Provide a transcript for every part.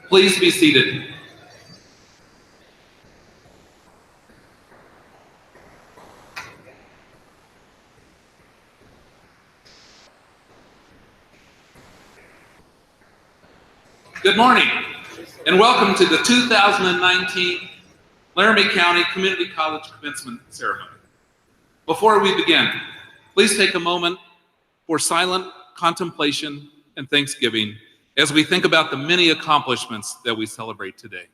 Please be seated. Good morning, and welcome to the 2019 Laramie County Community College Commencement Ceremony. Before we begin, please take a moment for silent contemplation and thanksgiving as we think about the many accomplishments that we celebrate today.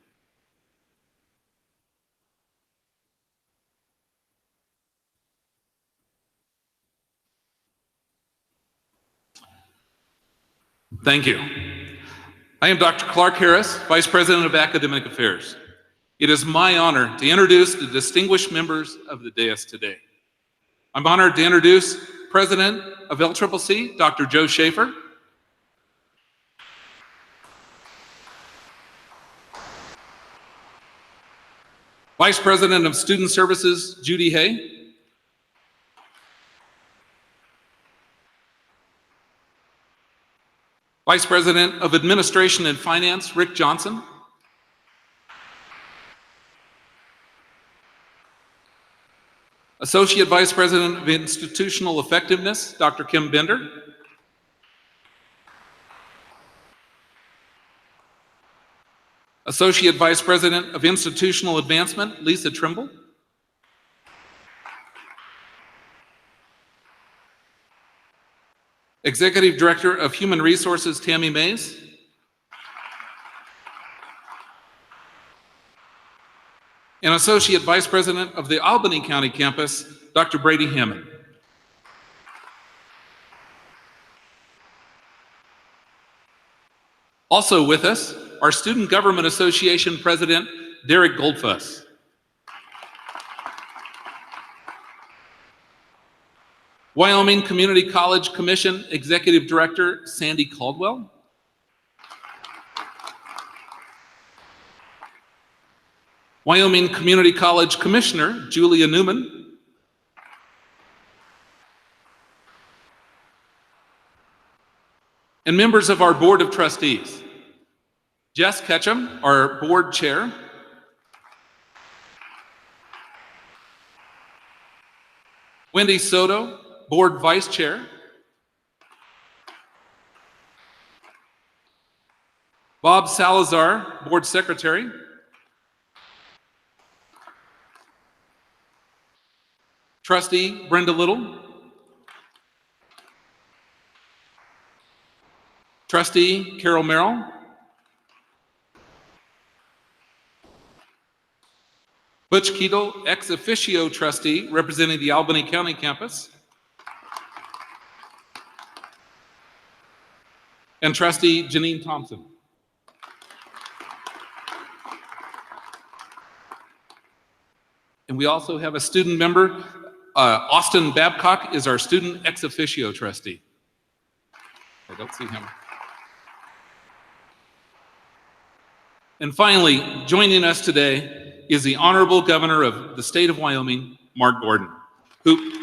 Thank you. I am Dr. Clark Harris, Vice President of Academic Affairs. It is my honor to introduce the distinguished members of the dais today. I'm honored to introduce President of LCCC, Dr. Joe Schaefer. Vice President of Student Services, Judy Hay. Vice President of Administration and Finance, Rick Johnson. Associate Vice President of Institutional Effectiveness, Dr. Kim Bender. Associate Vice President of Institutional Advancement, Lisa Trimble. Executive Director of Human Resources, Tammy Mays. And Associate Vice President of the Albany County Campus, Dr. Brady Hammond. Also with us, our Student Government Association President, Derek Goldfuss. Wyoming Community College Commission Executive Director, Sandy Caldwell. Wyoming Community College Commissioner, Julia Newman. And members of our Board of Trustees. Jess Ketchum, our Board Chair. Wendy Soto, Board Vice Chair. Bob Salazar, Board Secretary. Trustee Brenda Little. Trustee Carol Merrill. Butch Keetle, ex officio trustee representing the Albany County campus. And Trustee Janine Thompson. And we also have a student member. Austin Babcock is our student ex officio trustee. I don't see him. And finally, joining us today is the Honorable Governor of the state of Wyoming, Mark Gordon, who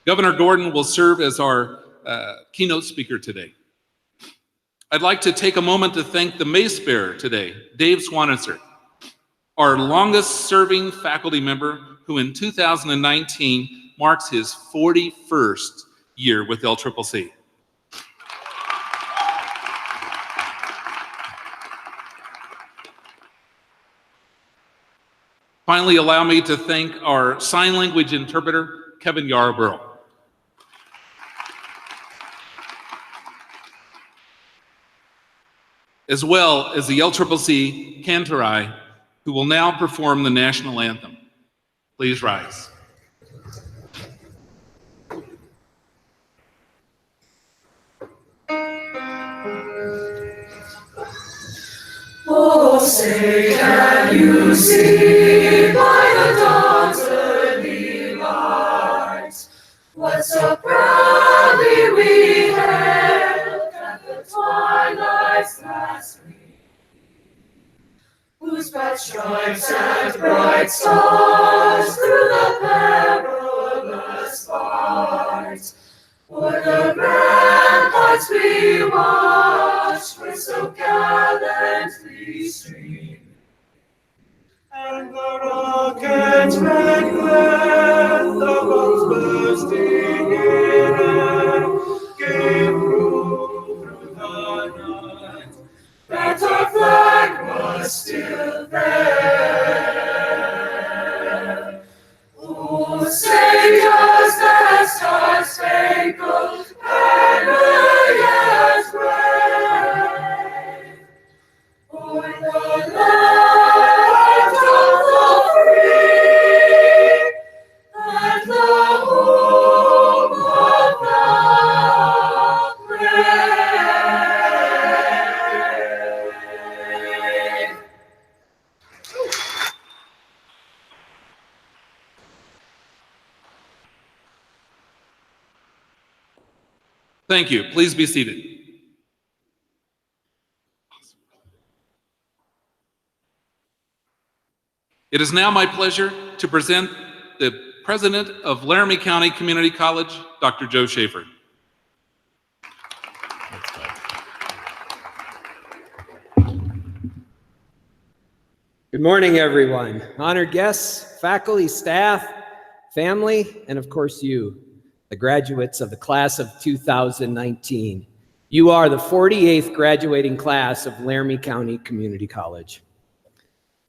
Governor Gordon will serve as our keynote speaker today. I'd like to take a moment to thank the mace bearer today, Dave Swanitzer, our longest serving faculty member who in 2019 marks his 41st year with LCCC. Finally, allow me to thank our sign language interpreter, Kevin Yarborough. As well as the LCCC Cantorai, who will now perform the national anthem. Please rise. Oh, say, can you see by the dawn's early light what so proudly we hailed at the twilight's last gleam, whose bright stripes and bright stars through the perilous fight o'er the ramparts we watched were so gallantly streamed, and the rocket's red glare, the bombs bursting in air, gave proof through the night that our flag was still there. Oh, say does that star-spangled banner yet wave o'er the land of the free and the home of the brave? Thank you. Please be seated. It is now my pleasure to present the President of Laramie County Community College, Dr. Joe Schaefer. Good morning, everyone. Honored guests, faculty, staff, family, and of course you, the graduates of the class of 2019. You are the 48th graduating class of Laramie County Community College.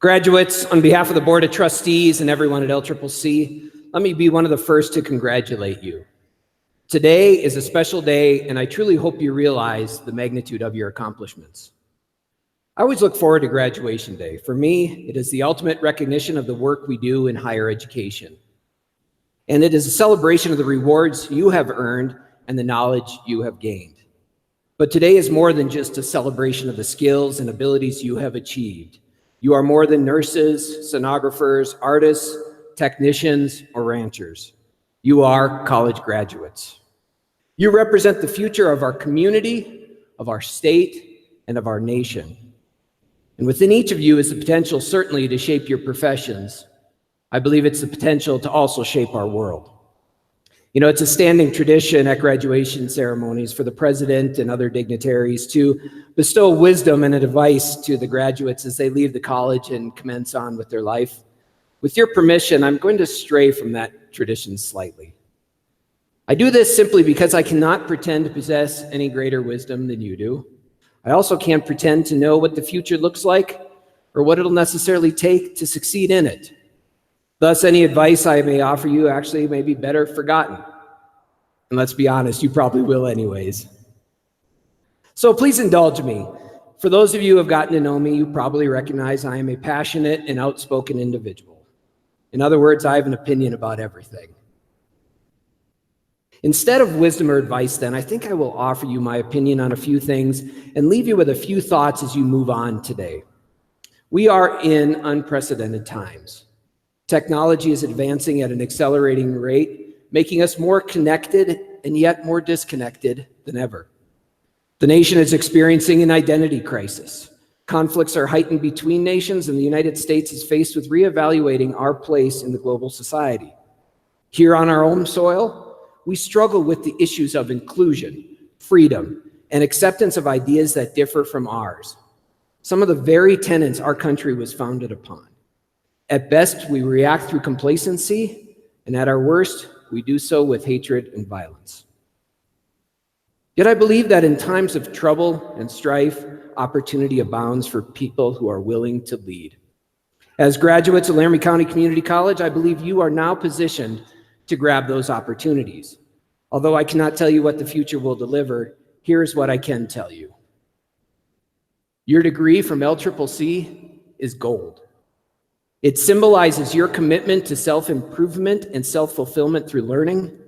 Graduates, on behalf of the Board of Trustees and everyone at LCCC, let me be one of the first to congratulate you. Today is a special day, and I truly hope you realize the magnitude of your accomplishments. I always look forward to graduation day. For me, it is the ultimate recognition of the work we do in higher education. and it is a celebration of the rewards you have earned and the knowledge you have gained. But today is more than just a celebration of the skills and abilities you have achieved. You are more than nurses, sonographers, artists, technicians, or ranchers. You are college graduates. You represent the future of our community, of our state, and of our nation. And within each of you is the potential certainly to shape your professions. I believe it's the potential to also shape our world. You know, it's a standing tradition at graduation ceremonies for the president and other dignitaries to bestow wisdom and advice to the graduates as they leave the college and commence on with their life. With your permission, I'm going to stray from that tradition slightly. I do this simply because I cannot pretend to possess any greater wisdom than you do. I also can't pretend to know what the future looks like or what it'll necessarily take to succeed in it. Thus, any advice I may offer you actually may be better forgotten. And let's be honest, you probably will anyways. So please indulge me. For those of you who have gotten to know me, you probably recognize I am a passionate and outspoken individual. In other words, I have an opinion about everything. Instead of wisdom or advice, then, I think I will offer you my opinion on a few things and leave you with a few thoughts as you move on today. We are in unprecedented times. Technology is advancing at an accelerating rate, making us more connected and yet more disconnected than ever. The nation is experiencing an identity crisis. Conflicts are heightened between nations, and the United States is faced with reevaluating our place in the global society. Here on our own soil, we struggle with the issues of inclusion, freedom, and acceptance of ideas that differ from ours, some of the very tenets our country was founded upon. At best, we react through complacency, and at our worst, we do so with hatred and violence. Yet I believe that in times of trouble and strife, opportunity abounds for people who are willing to lead. As graduates of Laramie County Community College, I believe you are now positioned to grab those opportunities. Although I cannot tell you what the future will deliver, here's what I can tell you. Your degree from LCCC is gold. It symbolizes your commitment to self-improvement and self-fulfillment through learning.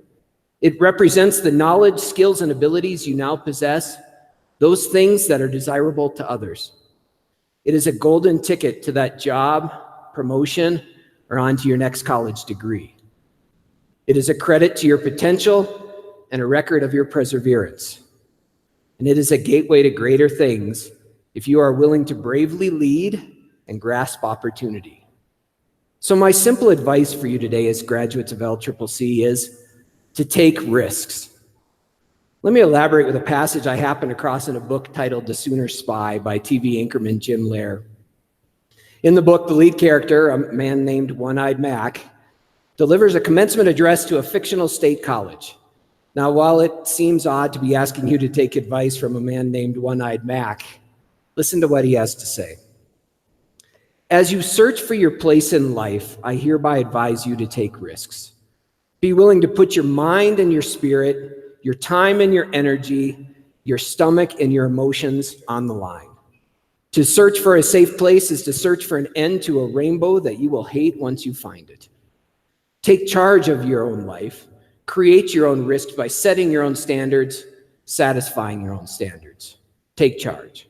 It represents the knowledge, skills, and abilities you now possess, those things that are desirable to others. It is a golden ticket to that job, promotion, or on to your next college degree. It is a credit to your potential and a record of your perseverance. And it is a gateway to greater things if you are willing to bravely lead and grasp opportunity. So my simple advice for you today as graduates of LCCC is to take risks. Let me elaborate with a passage I happened across in a book titled The Sooner Spy by TV anchorman Jim Lehrer. In the book, the lead character, a man named One-Eyed Mac, delivers a commencement address to a fictional state college. Now, while it seems odd to be asking you to take advice from a man named One-Eyed Mac, listen to what he has to say. As you search for your place in life, I hereby advise you to take risks. Be willing to put your mind and your spirit, your time and your energy, your stomach and your emotions on the line. To search for a safe place is to search for an end to a rainbow that you will hate once you find it. Take charge of your own life. Create your own risks by setting your own standards, satisfying your own standards. Take charge.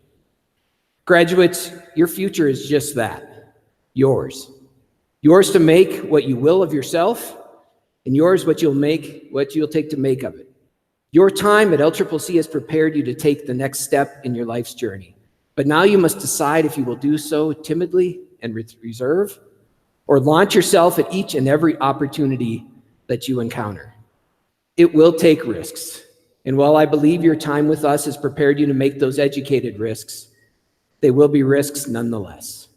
Graduates, your future is just that, yours. Yours to make what you will of yourself, and yours what you'll take to make of it. Your time at LCCC has prepared you to take the next step in your life's journey. But now you must decide if you will do so timidly and with reserve, or launch yourself at each and every opportunity that you encounter. It will take risks. And while I believe your time with us has prepared you to make those educated risks, they will be risks nonetheless.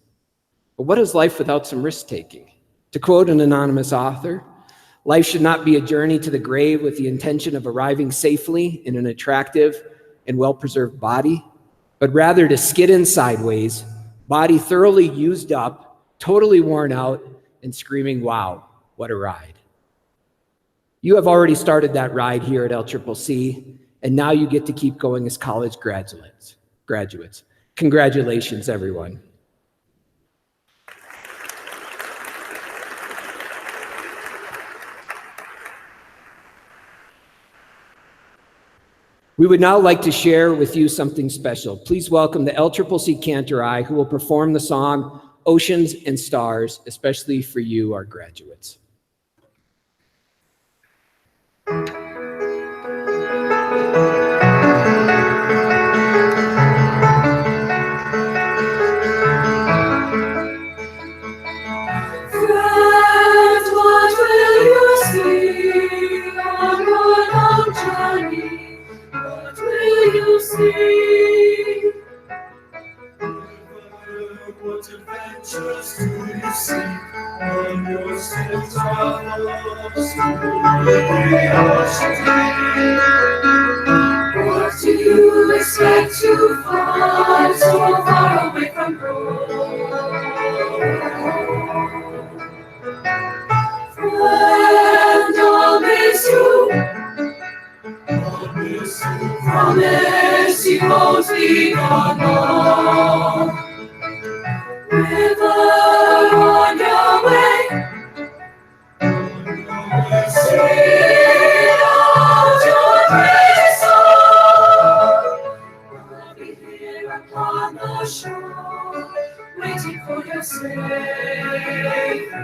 But what is life without some risk-taking? To quote an anonymous author, life should not be a journey to the grave with the intention of arriving safely in an attractive and well-preserved body, but rather to skid in sideways, body thoroughly used up, totally worn out, and screaming, wow, what a ride. You have already started that ride here at LCCC, and now you get to keep going as college graduates. Congratulations, everyone. We would now like to share with you something special. Please welcome the LCCC Cantori, who will perform the song Oceans and Stars, especially for you, our graduates. What adventures do you seek on your still travels through the ocean deep? What do you expect to find so far away from home? Friend, I'll miss you. Promise you won't be gone long. River on your way, sing out your praise song. I'll be here upon the shore, waiting for your safe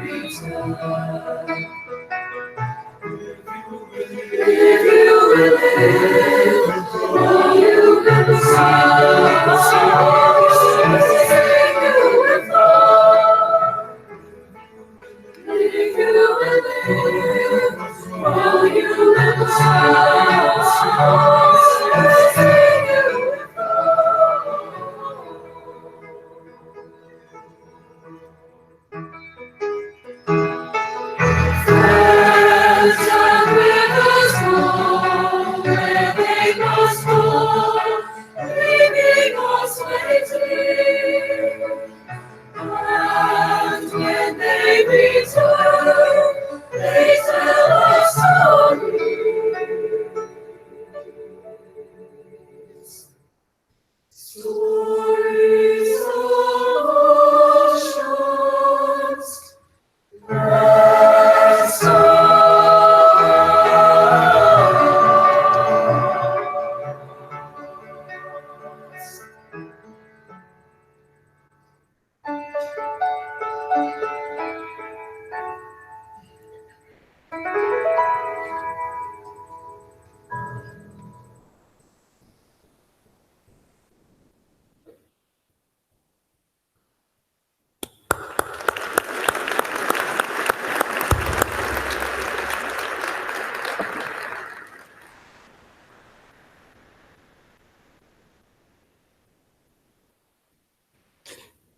return. If you will live, will you live and when they return, they tell us stories of oceans and stars.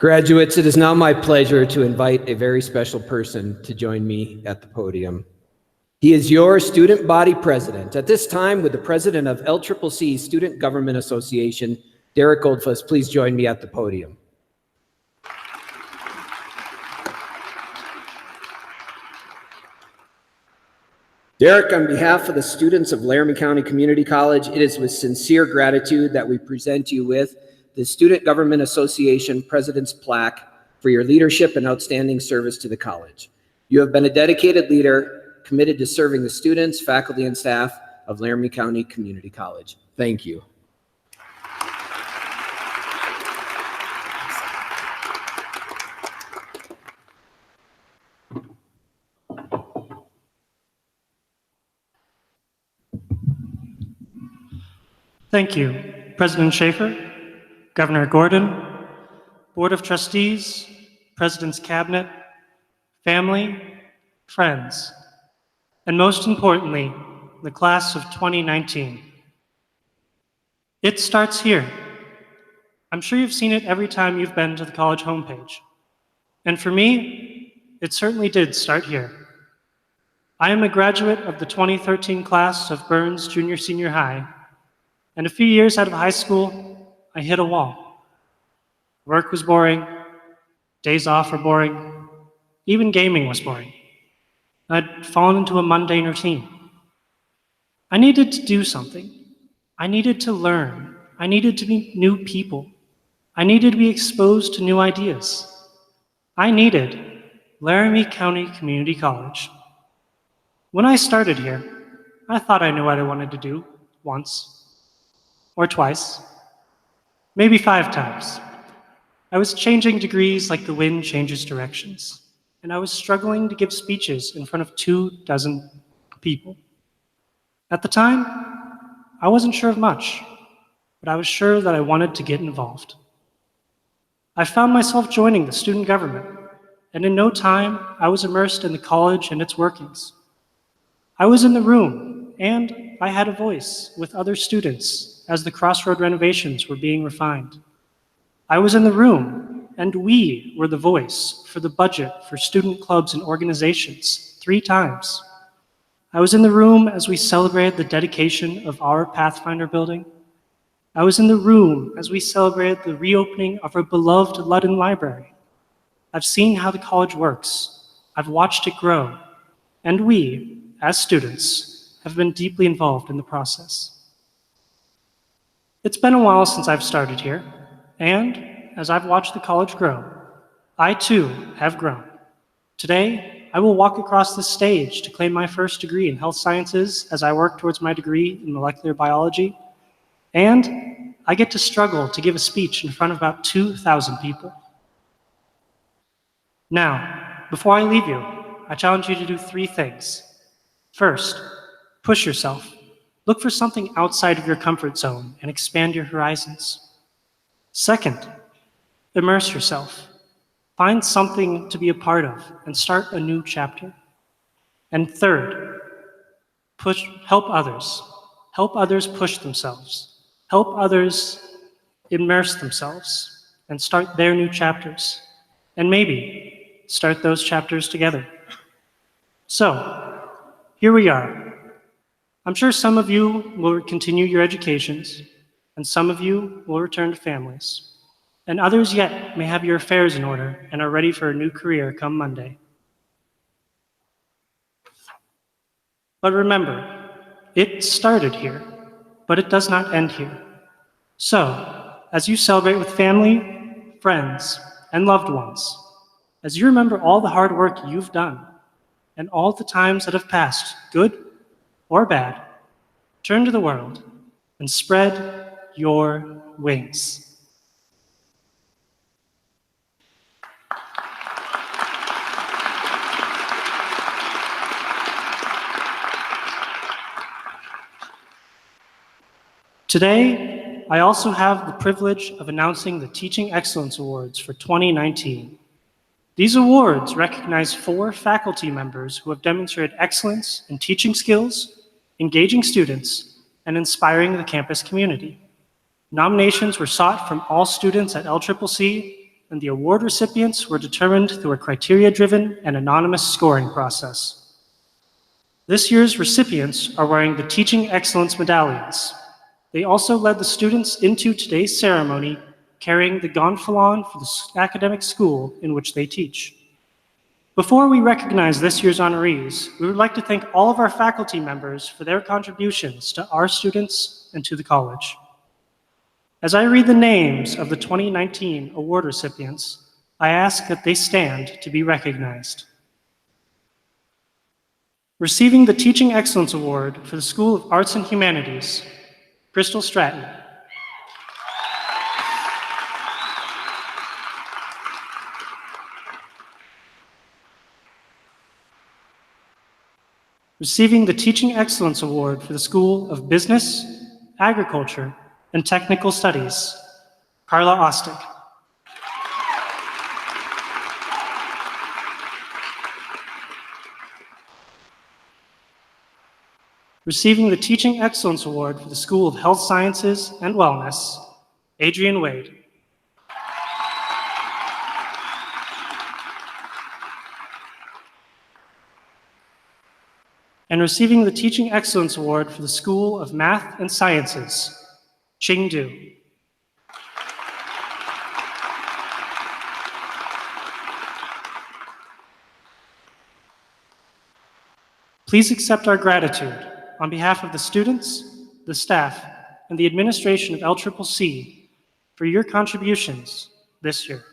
Graduates, it is now my pleasure to invite a very special person to join me at the podium. He is your student body president. At this time, would the president of LCCC Student Government Association, Derek Goldfuss, please join me at the podium. Derek, on behalf of the students of Laramie County Community College, it is with sincere gratitude that we present you with the Student Government Association President's Plaque for your leadership and outstanding service to the college. You have been a dedicated leader, committed to serving the students, faculty, and staff of Laramie County Community College. Thank you. Thank you, President Schaefer, Governor Gordon, Board of Trustees, President's Cabinet, family, friends, and most importantly, the class of 2019. It starts here. I'm sure you've seen it every time you've been to the college homepage. And for me, it certainly did start here. I am a graduate of the 2013 class of Burns Junior Senior High, and a few years out of high school, I hit a wall. Work was boring, days off were boring, even gaming was boring. I'd fallen into a mundane routine. I needed to do something. I needed to learn. I needed to meet new people. I needed to be exposed to new ideas. I needed Laramie County Community College. When I started here, I thought I knew what I wanted to do once. or twice, maybe 5 times. I was changing degrees like the wind changes directions, and I was struggling to give speeches in front of 24 people. At the time, I wasn't sure of much, but I was sure that I wanted to get involved. I found myself joining the student government, and in no time, I was immersed in the college and its workings. I was in the room, and I had a voice with other students as the crossroad renovations were being refined. I was in the room, and we were the voice for the budget for student clubs and organizations 3 times. I was in the room as we celebrated the dedication of our Pathfinder building. I was in the room as we celebrated the reopening of our beloved Ludden Library. I've seen how the college works. I've watched it grow. And we, as students, have been deeply involved in the process. It's been a while since I've started here, and as I've watched the college grow, I too have grown. Today, I will walk across this stage to claim my first degree in health sciences as I work towards my degree in molecular biology, and I get to struggle to give a speech in front of about 2,000 people. Now, before I leave you, I challenge you to do 3 things. First, push yourself. Look for something outside of your comfort zone and expand your horizons. Second, immerse yourself. Find something to be a part of and start a new chapter. And third, help others. Help others push themselves. Help others immerse themselves and start their new chapters. And maybe start those chapters together. So, here we are. I'm sure some of you will continue your educations, and some of you will return to families. And others yet may have your affairs in order and are ready for a new career come Monday. But remember, it started here, but it does not end here. So, as you celebrate with family, friends, and loved ones, as you remember all the hard work you've done, and all the times that have passed, good or bad, turn to the world and spread your wings. Today, I also have the privilege of announcing the Teaching Excellence Awards for 2019. These awards recognize 4 faculty members who have demonstrated excellence in teaching skills, engaging students, and inspiring the campus community. Nominations were sought from all students at LCCC, and the award recipients were determined through a criteria-driven and anonymous scoring process. This year's recipients are wearing the Teaching Excellence medallions. They also led the students into today's ceremony carrying the gonfalon for the academic school in which they teach. Before we recognize this year's honorees, we would like to thank all of our faculty members for their contributions to our students and to the college. As I read the names of the 2019 award recipients, I ask that they stand to be recognized. Receiving the Teaching Excellence Award for the School of Arts and Humanities, Crystal Stratton. Receiving the Teaching Excellence Award for the School of Business, Agriculture, and Technical Studies, Carla Ostick. Receiving the Teaching Excellence Award for the School of Health Sciences and Wellness, Adrian Wade. And receiving the Teaching Excellence Award for the School of Math and Sciences, Ching Du. Please accept our gratitude on behalf of the students, the staff, and the administration of LCCC for your contributions this year.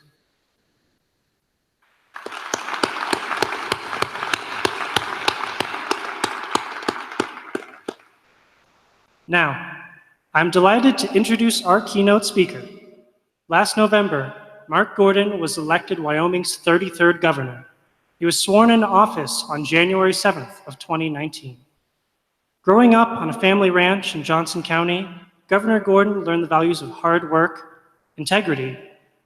Now, I'm delighted to introduce our keynote speaker. Last November, Mark Gordon was elected Wyoming's 33rd governor. He was sworn into office on January 7th of 2019. Growing up on a family ranch in Johnson County, Governor Gordon learned the values of hard work, integrity,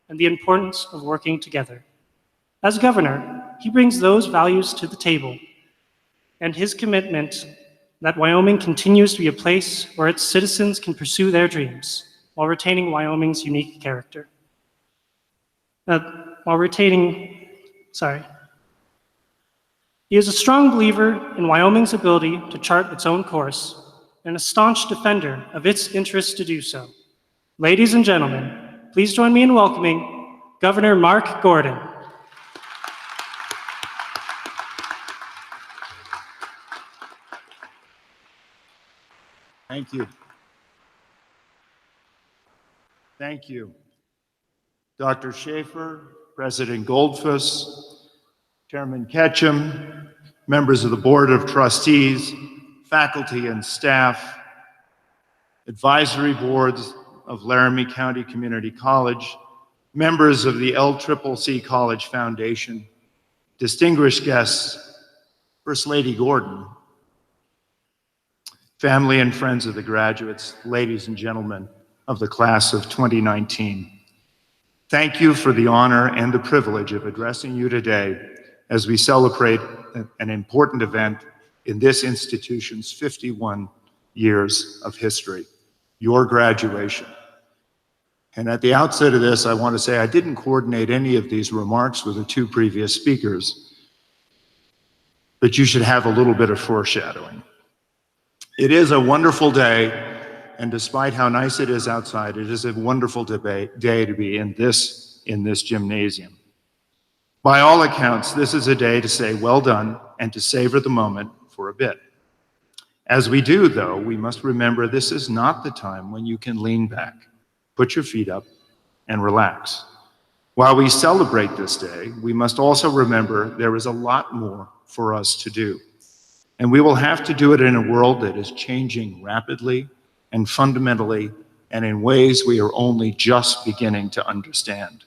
and the importance of working together. As governor, he brings those values to the table, and his commitment that Wyoming continues to be a place where its citizens can pursue their dreams while retaining Wyoming's unique character. He is a strong believer in Wyoming's ability to chart its own course and a staunch defender of its interests to do so. Ladies and gentlemen, please join me in welcoming Governor Mark Gordon. Thank you. Thank you. Dr. Schaefer, President Goldfuss, Chairman Ketchum, members of the Board of Trustees, faculty and staff, advisory boards of Laramie County Community College, members of the LCCC College Foundation, distinguished guests, First Lady Gordon, family and friends of the graduates, ladies and gentlemen of the class of 2019. Thank you for the honor and the privilege of addressing you today as we celebrate an important event in this institution's 51 years of history, your graduation. And at the outset of this, I want to say I didn't coordinate any of these remarks with the two previous speakers, but you should have a little bit of foreshadowing. It is a wonderful day, and despite how nice it is outside, it is a wonderful day to be in this gymnasium. By all accounts, this is a day to say well done and to savor the moment for a bit. As we do, though, we must remember this is not the time when you can lean back, put your feet up, and relax. While we celebrate this day, we must also remember there is a lot more for us to do. And we will have to do it in a world that is changing rapidly and fundamentally, and in ways we are only just beginning to understand.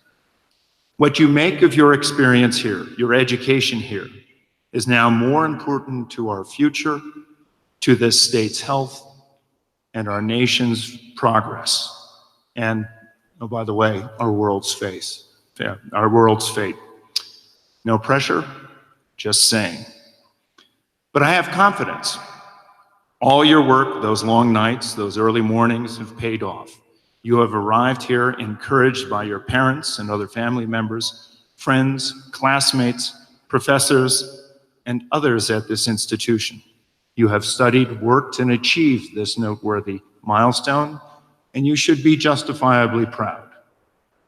What you make of your experience here, your education here, is now more important to our future, to this state's health, and our nation's progress. And, oh, by the way, our world's fate. No pressure, just saying. But I have confidence. All your work, those long nights, those early mornings have paid off. You have arrived here encouraged by your parents and other family members, friends, classmates, professors, and others at this institution. You have studied, worked, and achieved this noteworthy milestone, and you should be justifiably proud.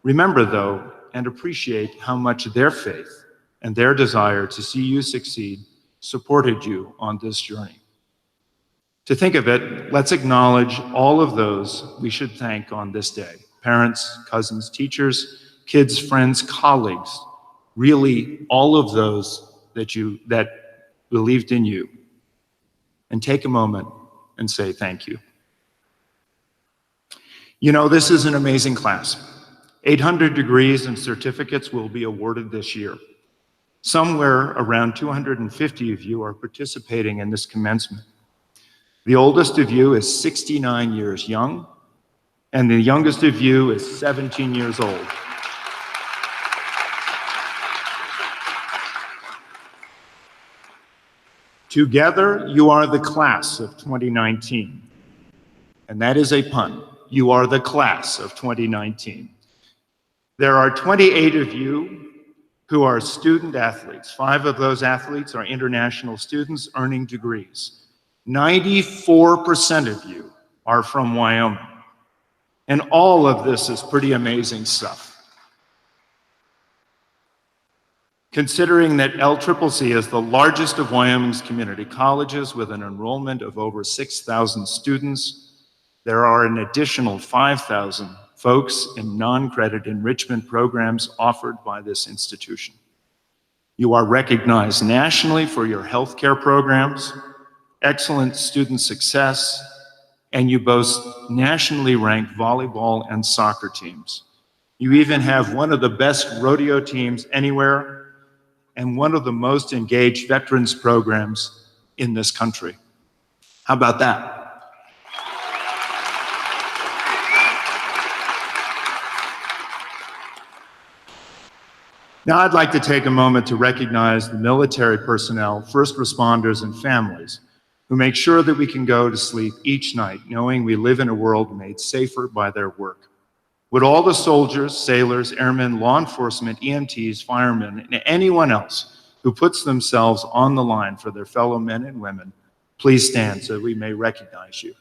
Remember, though, and appreciate how much their faith and their desire to see you succeed supported you on this journey. To think of it, let's acknowledge all of those we should thank on this day. Parents, cousins, teachers, kids, friends, colleagues, really all of those that believed in you. And take a moment and say thank you. You know, this is an amazing class. 800 degrees and certificates will be awarded this year. Somewhere around 250 of you are participating in this commencement. The oldest of you is 69 years young, and the youngest of you is 17 years old. Together, you are the class of 2019. And that is a pun. You are the class of 2019. There are 28 of you who are student athletes. 5 of those athletes are international students earning degrees. 94% of you are from Wyoming. And all of this is pretty amazing stuff. Considering that LCCC is the largest of Wyoming's community colleges with an enrollment of over 6,000 students, there are an additional 5,000 folks in non-credit enrichment programs offered by this institution. You are recognized nationally for your healthcare programs, excellent student success, and you boast nationally ranked volleyball and soccer teams. You even have one of the best rodeo teams anywhere and one of the most engaged veterans programs in this country. How about that? Now I'd like to take a moment to recognize the military personnel, first responders, and families who make sure that we can go to sleep each night knowing we live in a world made safer by their work. Would all the soldiers, sailors, airmen, law enforcement, EMTs, firemen, and anyone else who puts themselves on the line for their fellow men and women please stand so we may recognize you.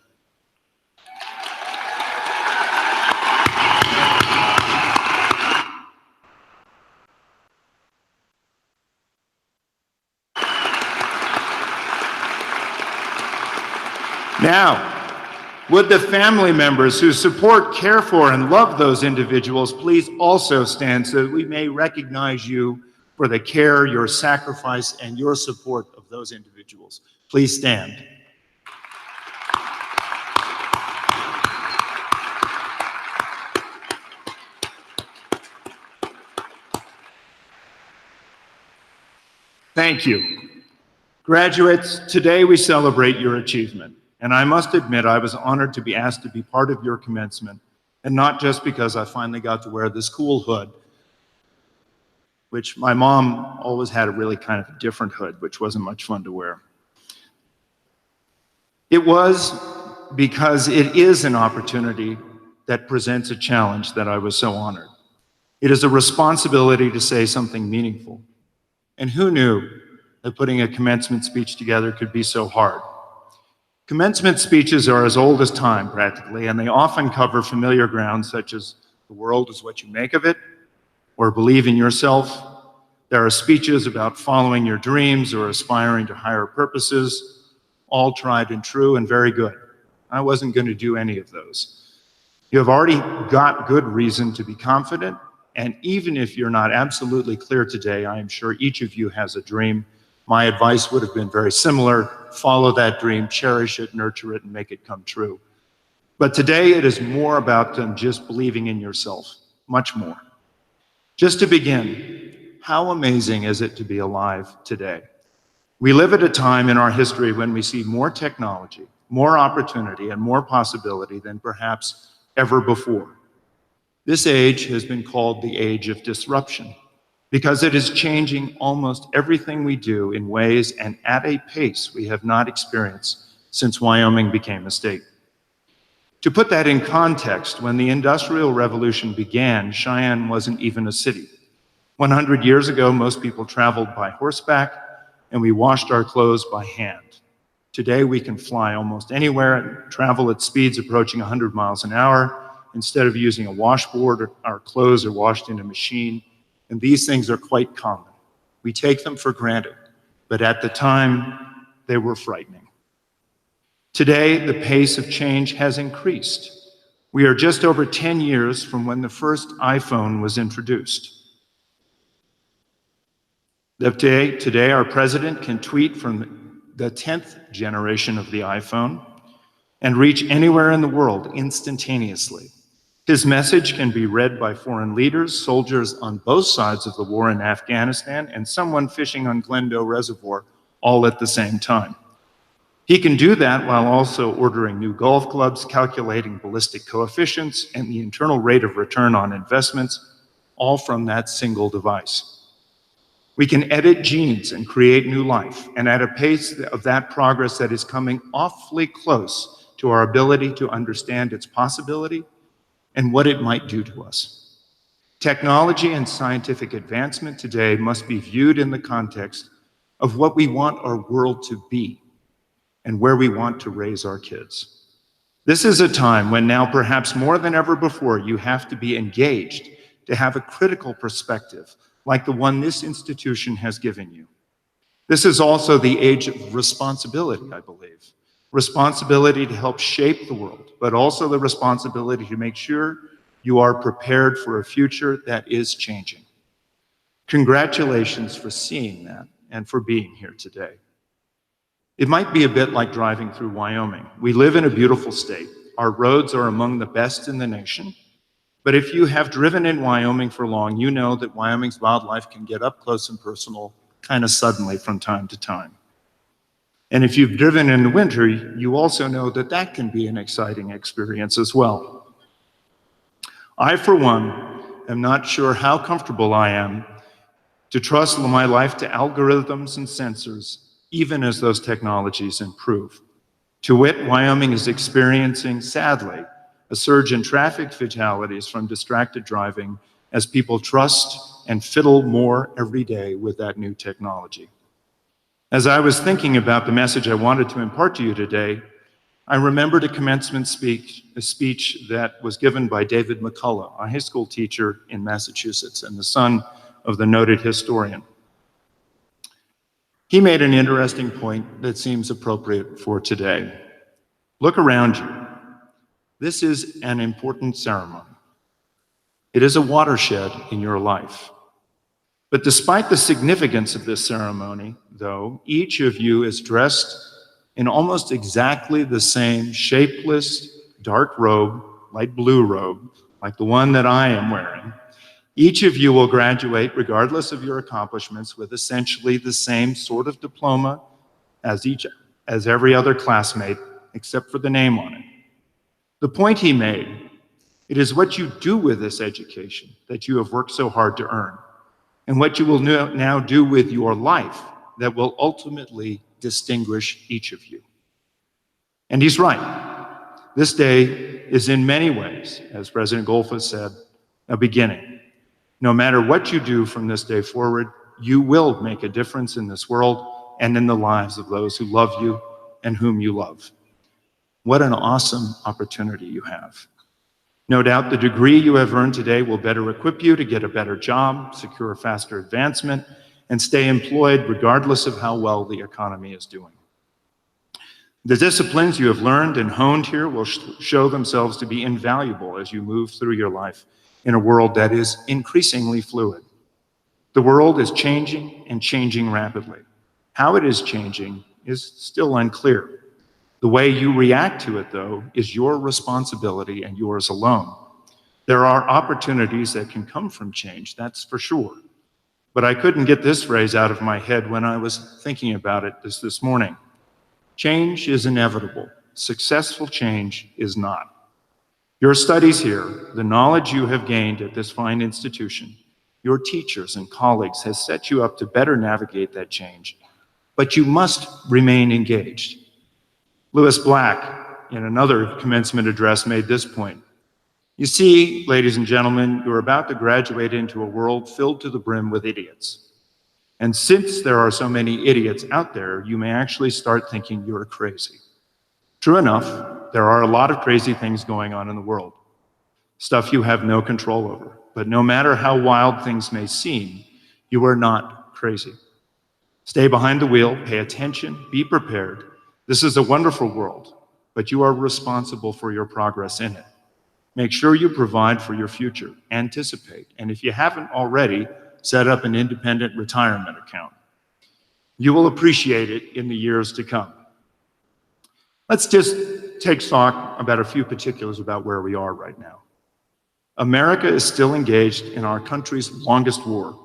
Now, would the family members who support, care for, and love those individuals please also stand so that we may recognize you for the care, your sacrifice, and your support of those individuals. Please stand. Thank you. Graduates, today we celebrate your achievement. And I must admit, I was honored to be asked to be part of your commencement, and not just because I finally got to wear this cool hood, which my mom always had a really kind of different hood, which wasn't much fun to wear. It was because it is an opportunity that presents a challenge that I was so honored. It is a responsibility to say something meaningful. And who knew that putting a commencement speech together could be so hard? Commencement speeches are as old as time, practically, and they often cover familiar ground such as the world is what you make of it, or believe in yourself. There are speeches about following your dreams or aspiring to higher purposes, all tried and true and very good. I wasn't going to do any of those. You have already got good reason to be confident, and even if you're not absolutely clear today, I am sure each of you has a dream. My advice would have been very similar. Follow that dream, cherish it, nurture it, and make it come true. But today it is more about than just believing in yourself, much more. Just to begin, how amazing is it to be alive today? We live at a time in our history when we see more technology, more opportunity, and more possibility than perhaps ever before. This age has been called the age of disruption, because it is changing almost everything we do in ways and at a pace we have not experienced since Wyoming became a state. To put that in context, when the Industrial Revolution began, Cheyenne wasn't even a city. 100 years ago, most people traveled by horseback, and we washed our clothes by hand. Today, we can fly almost anywhere and travel at speeds approaching 100 miles an hour. Instead of using a washboard, our clothes are washed in a machine. And these things are quite common. We take them for granted, but at the time, they were frightening. Today, the pace of change has increased. We are just over 10 years from when the first iPhone was introduced. Today, our president can tweet from the 10th generation of the iPhone and reach anywhere in the world instantaneously. His message can be read by foreign leaders, soldiers on both sides of the war in Afghanistan, and someone fishing on Glendale Reservoir all at the same time. He can do that while also ordering new golf clubs, calculating ballistic coefficients, and the internal rate of return on investments, all from that single device. We can edit genes and create new life, and at a pace of that progress that is coming awfully close to our ability to understand its possibility and what it might do to us. Technology and scientific advancement today must be viewed in the context of what we want our world to be and where we want to raise our kids. This is a time when now, perhaps more than ever before, you have to be engaged to have a critical perspective like the one this institution has given you. This is also the age of responsibility, I believe. Responsibility to help shape the world, but also the responsibility to make sure you are prepared for a future that is changing. Congratulations for seeing that and for being here today. It might be a bit like driving through Wyoming. We live in a beautiful state. Our roads are among the best in the nation. But if you have driven in Wyoming for long, you know that Wyoming's wildlife can get up close and personal kind of suddenly from time to time. And if you've driven in the winter, you also know that that can be an exciting experience as well. I, for one, am not sure how comfortable I am to trust my life to algorithms and sensors, even as those technologies improve. To wit, Wyoming is experiencing, sadly, a surge in traffic fatalities from distracted driving as people trust and fiddle more every day with that new technology. As I was thinking about the message I wanted to impart to you today, I remembered a commencement speech that was given by David McCullough, a high school teacher in Massachusetts and the son of the noted historian. He made an interesting point that seems appropriate for today. Look around you. This is an important ceremony. It is a watershed in your life. But despite the significance of this ceremony, though, each of you is dressed in almost exactly the same shapeless, dark robe, light blue robe, like the one that I am wearing. Each of you will graduate, regardless of your accomplishments, with essentially the same sort of diploma as every other classmate, except for the name on it. The point he made, it is what you do with this education that you have worked so hard to earn, and what you will now do with your life that will ultimately distinguish each of you. And he's right. This day is in many ways, as President Golfa said, a beginning. No matter what you do from this day forward, you will make a difference in this world and in the lives of those who love you and whom you love. What an awesome opportunity you have. No doubt the degree you have earned today will better equip you to get a better job, secure a faster advancement, and stay employed regardless of how well the economy is doing. The disciplines you have learned and honed here will show themselves to be invaluable as you move through your life in a world that is increasingly fluid. The world is changing and changing rapidly. How it is changing is still unclear. The way you react to it, though, is your responsibility and yours alone. There are opportunities that can come from change, that's for sure. But I couldn't get this phrase out of my head when I was thinking about it this morning. Change is inevitable. Successful change is not. Your studies here, the knowledge you have gained at this fine institution, your teachers and colleagues has set you up to better navigate that change. But you must remain engaged. Lewis Black, in another commencement address, made this point. You see, ladies and gentlemen, you're about to graduate into a world filled to the brim with idiots. And since there are so many idiots out there, you may actually start thinking you're crazy. True enough, there are a lot of crazy things going on in the world, stuff you have no control over. But no matter how wild things may seem, you are not crazy. Stay behind the wheel, pay attention, be prepared. This is a wonderful world, but you are responsible for your progress in it. Make sure you provide for your future, anticipate, and if you haven't already, set up an independent retirement account. You will appreciate it in the years to come. Let's just take stock about a few particulars about where we are right now. America is still engaged in our country's longest war.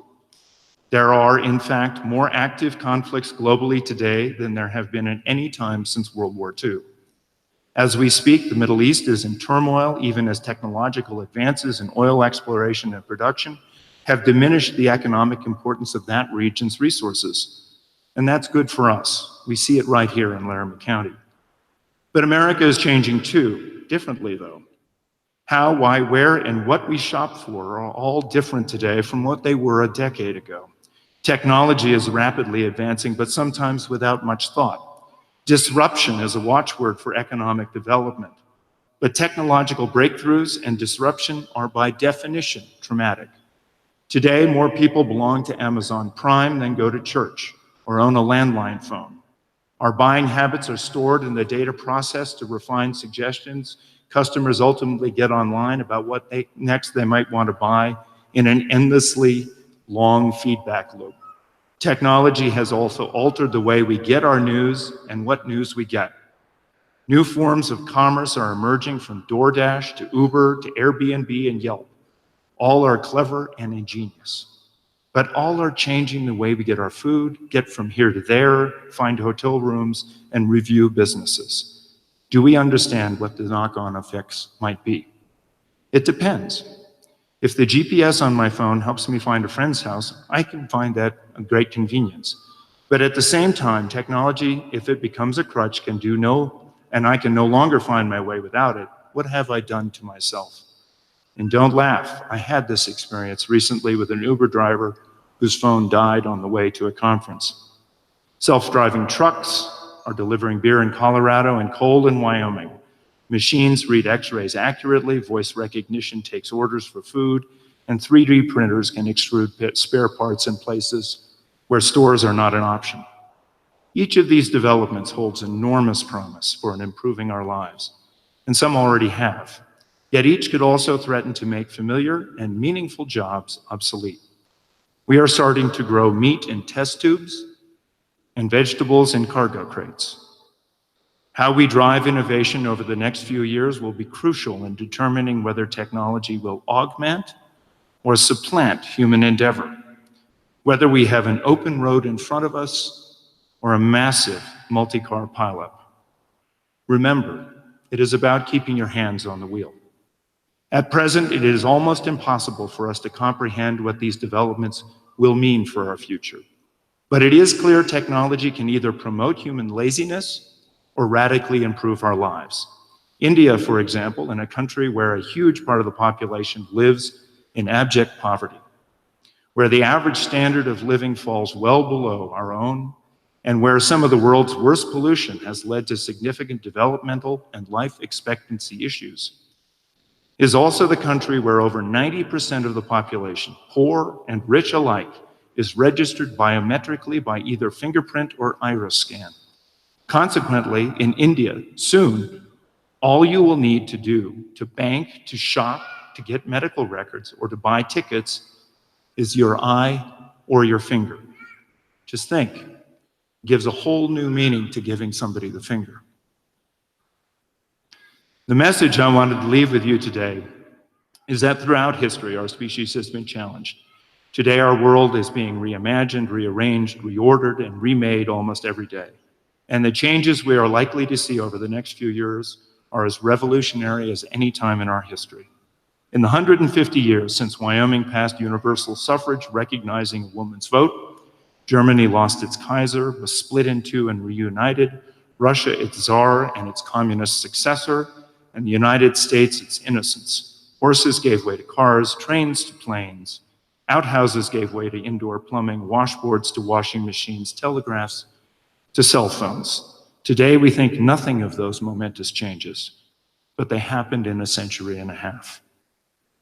There are, in fact, more active conflicts globally today than there have been at any time since World War II. As we speak, the Middle East is in turmoil, even as technological advances in oil exploration and production have diminished the economic importance of that region's resources. And that's good for us. We see it right here in Laramie County. But America is changing too, differently though. How, why, where, and what we shop for are all different today from what they were a decade ago. Technology is rapidly advancing, but sometimes without much thought. Disruption is a watchword for economic development. But technological breakthroughs and disruption are by definition traumatic. Today, more people belong to Amazon Prime than go to church or own a landline phone. Our buying habits are stored in the data process to refine suggestions customers ultimately get online about what next they might want to buy in an endlessly long feedback loop. Technology has also altered the way we get our news and what news we get. New forms of commerce are emerging from DoorDash to Uber to Airbnb and Yelp. All are clever and ingenious, but all are changing the way we get our food, get from here to there, find hotel rooms, and review businesses. Do we understand what the knock-on effects might be? It depends. If the GPS on my phone helps me find a friend's house, I can find that a great convenience. But at the same time, technology, if it becomes a crutch, and I can no longer find my way without it, what have I done to myself? And don't laugh, I had this experience recently with an Uber driver whose phone died on the way to a conference. Self-driving trucks are delivering beer in Colorado and coal in Wyoming. Machines read x-rays accurately, voice recognition takes orders for food, and 3D printers can extrude spare parts in places where stores are not an option. Each of these developments holds enormous promise for improving our lives, and some already have. Yet each could also threaten to make familiar and meaningful jobs obsolete. We are starting to grow meat in test tubes and vegetables in cargo crates. How we drive innovation over the next few years will be crucial in determining whether technology will augment or supplant human endeavor, whether we have an open road in front of us or a massive multi-car pileup. Remember, it is about keeping your hands on the wheel. At present, it is almost impossible for us to comprehend what these developments will mean for our future. But it is clear technology can either promote human laziness or radically improve our lives. India, for example, in a country where a huge part of the population lives in abject poverty, where the average standard of living falls well below our own, and where some of the world's worst pollution has led to significant developmental and life expectancy issues, is also the country where over 90% of the population, poor and rich alike, is registered biometrically by either fingerprint or iris scan. Consequently, in India, soon, all you will need to do to bank, to shop, to get medical records, or to buy tickets is your eye or your finger. Just think, it gives a whole new meaning to giving somebody the finger. The message I wanted to leave with you today is that throughout history, our species has been challenged. Today, our world is being reimagined, rearranged, reordered, and remade almost every day. And the changes we are likely to see over the next few years are as revolutionary as any time in our history. In the 150 years since Wyoming passed universal suffrage recognizing a woman's vote, Germany lost its Kaiser, was split in two and reunited, Russia its Tsar and its communist successor, and the United States its innocence. Horses gave way to cars, trains to planes, outhouses gave way to indoor plumbing, washboards to washing machines, telegraphs to cell phones. Today, we think nothing of those momentous changes, but they happened in a century and a half.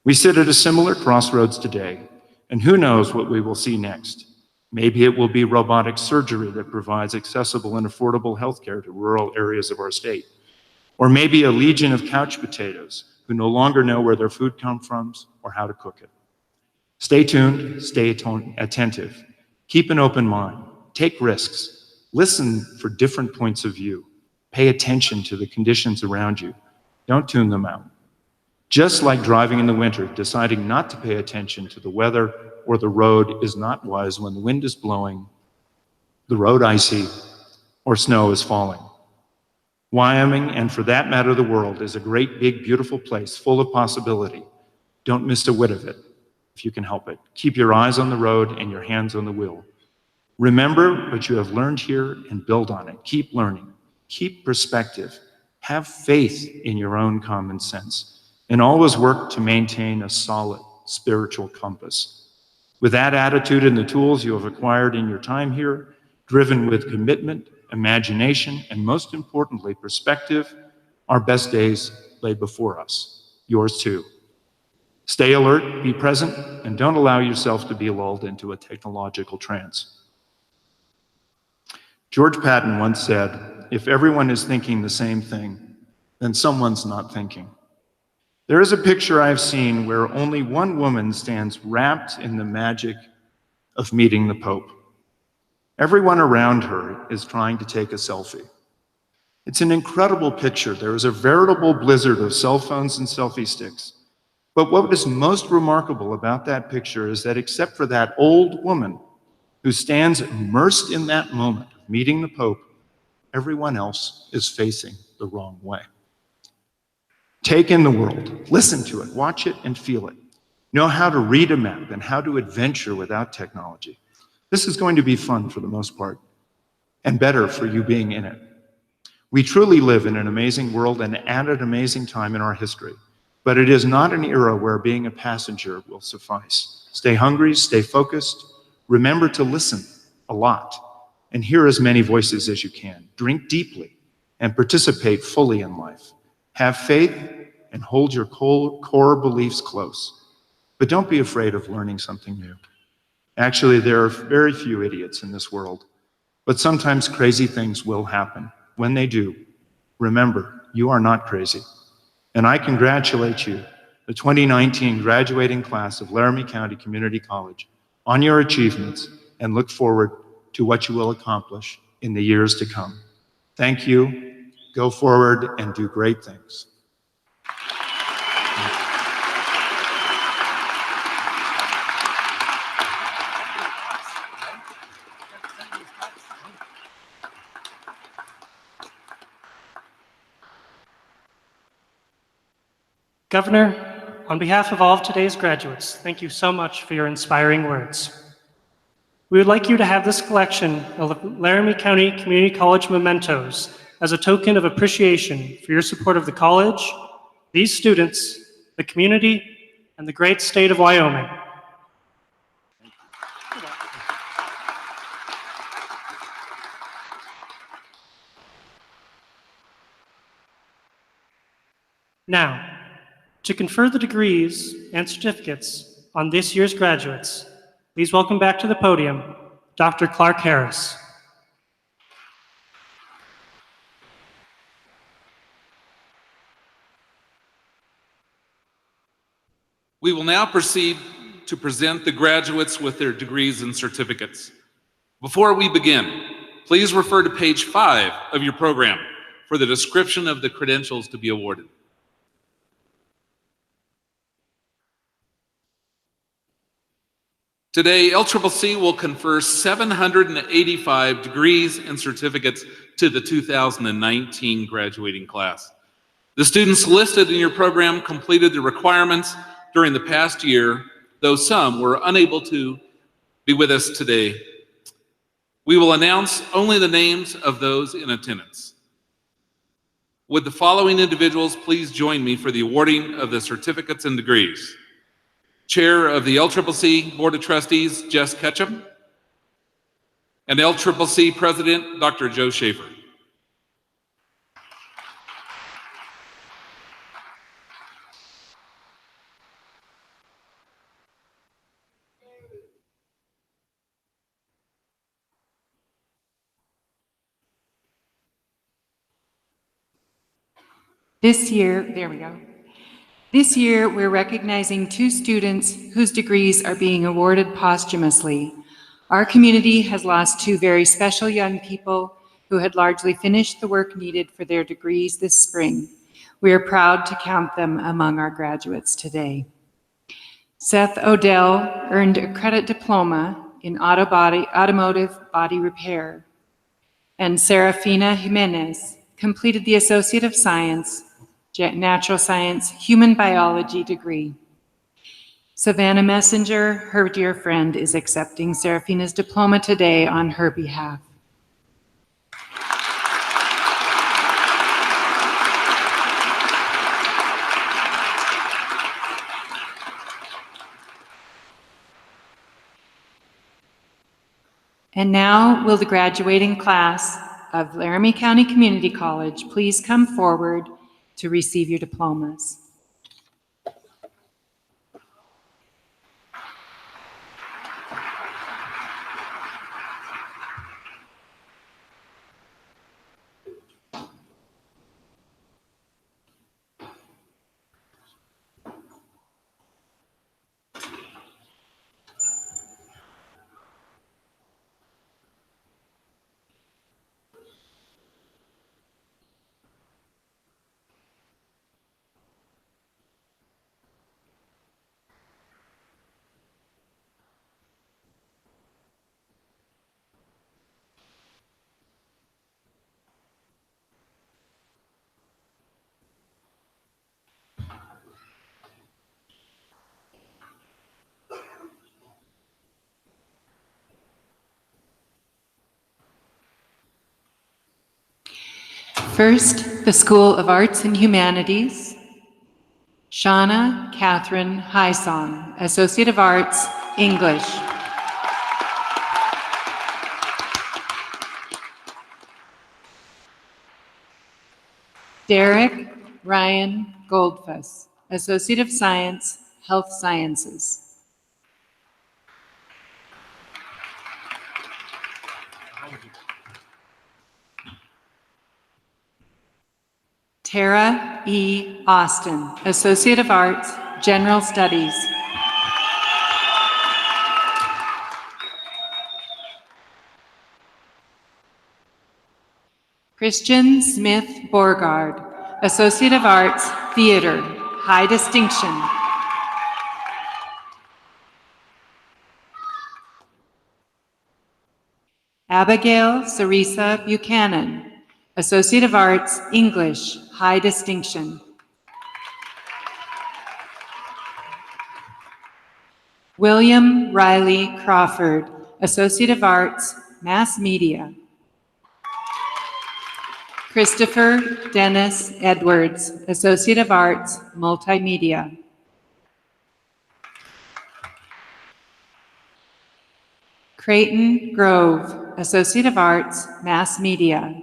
We sit at a similar crossroads today, and who knows what we will see next. Maybe it will be robotic surgery that provides accessible and affordable healthcare to rural areas of our state. Or maybe a legion of couch potatoes who no longer know where their food comes from or how to cook it. Stay tuned, stay attentive, keep an open mind, take risks, listen for different points of view, pay attention to the conditions around you, don't tune them out. Just like driving in the winter, deciding not to pay attention to the weather or the road is not wise when the wind is blowing, the road icy, or snow is falling. Wyoming, and for that matter the world, is a great, big, beautiful place full of possibility. Don't miss a whit of it, if you can help it. Keep your eyes on the road and your hands on the wheel. Remember what you have learned here and build on it. Keep learning. Keep perspective. Have faith in your own common sense. And always work to maintain a solid spiritual compass. With that attitude and the tools you have acquired in your time here, driven with commitment, imagination, and most importantly, perspective, our best days lay before us. Yours too. Stay alert, be present, and don't allow yourself to be lulled into a technological trance. George Patton once said, "If everyone is thinking the same thing, then someone's not thinking." There is a picture I've seen where only one woman stands wrapped in the magic of meeting the Pope. Everyone around her is trying to take a selfie. It's an incredible picture. There is a veritable blizzard of cell phones and selfie sticks. But what is most remarkable about that picture is that except for that old woman who stands immersed in that moment of meeting the Pope, everyone else is facing the wrong way. Take in the world, listen to it, watch it, and feel it. Know how to read a map and how to adventure without technology. This is going to be fun for the most part, and better for you being in it. We truly live in an amazing world and at an amazing time in our history, but it is not an era where being a passenger will suffice. Stay hungry, stay focused, remember to listen a lot, and hear as many voices as you can. Drink deeply and participate fully in life. Have faith and hold your core beliefs close. But don't be afraid of learning something new. Actually, there are very few idiots in this world, but sometimes crazy things will happen. When they do, remember, you are not crazy. And I congratulate you, the 2019 graduating class of Laramie County Community College, on your achievements and look forward to what you will accomplish in the years to come. Thank you. Go forward and do great things. Governor, on behalf of all of today's graduates, thank you so much for your inspiring words. We would like you to have this collection of Laramie County Community College mementos as a token of appreciation for your support of the college, these students, the community, and the great state of Wyoming. Now, to confer the degrees and certificates on this year's graduates, please welcome back to the podium Dr. Clark Harris. We will now proceed to present the graduates with their degrees and certificates. Before we begin, please refer to page 5 of your program for the description of the credentials to be awarded. Today, LCCC will confer 785 degrees and certificates to the 2019 graduating class. The students listed in your program completed the requirements during the past year, though some were unable to be with us today. We will announce only the names of those in attendance. Would the following individuals please join me for the awarding of the certificates and degrees? Chair of the LCCC Board of Trustees, Jess Ketchum, and LCCC President, Dr. Joe Schaefer. This year, there we go. This year, we're recognizing 2 students whose degrees are being awarded posthumously. Our community has lost 2 very special young people who had largely finished the work needed for their degrees this spring. We are proud to count them among our graduates today. Seth Odell earned a credit diploma in automotive body repair, and Serafina Jimenez completed the Associate of Science, Natural Science, Human Biology degree. Savannah Messenger, her dear friend, is accepting Serafina's diploma today on her behalf. And now, will the graduating class of Laramie County Community College please come forward to receive your diplomas? First, the School of Arts and Humanities, Shauna Catherine Hysong, Associate of Arts, English. Derek Ryan Goldfuss, Associate of Science, Health Sciences. Tara E. Austin, Associate of Arts, General Studies. Christian Smith Borgard, Associate of Arts, Theater, High Distinction. Abigail Sarisa Buchanan, Associate of Arts, English, High Distinction. William Riley Crawford, Associate of Arts, Mass Media. Christopher Dennis Edwards, Associate of Arts, Multimedia. Creighton Grove, Associate of Arts, Mass Media.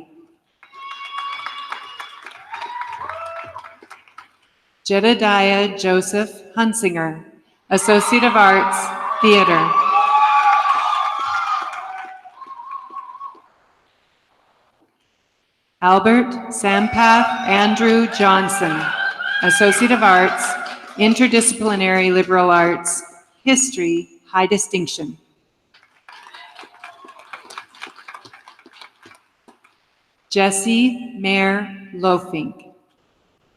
Jedediah Joseph Hunsinger, Associate of Arts, Theater. Albert Sampath Andrew Johnson, Associate of Arts, Interdisciplinary Liberal Arts, History, High Distinction. Jesse Mayer Lofink,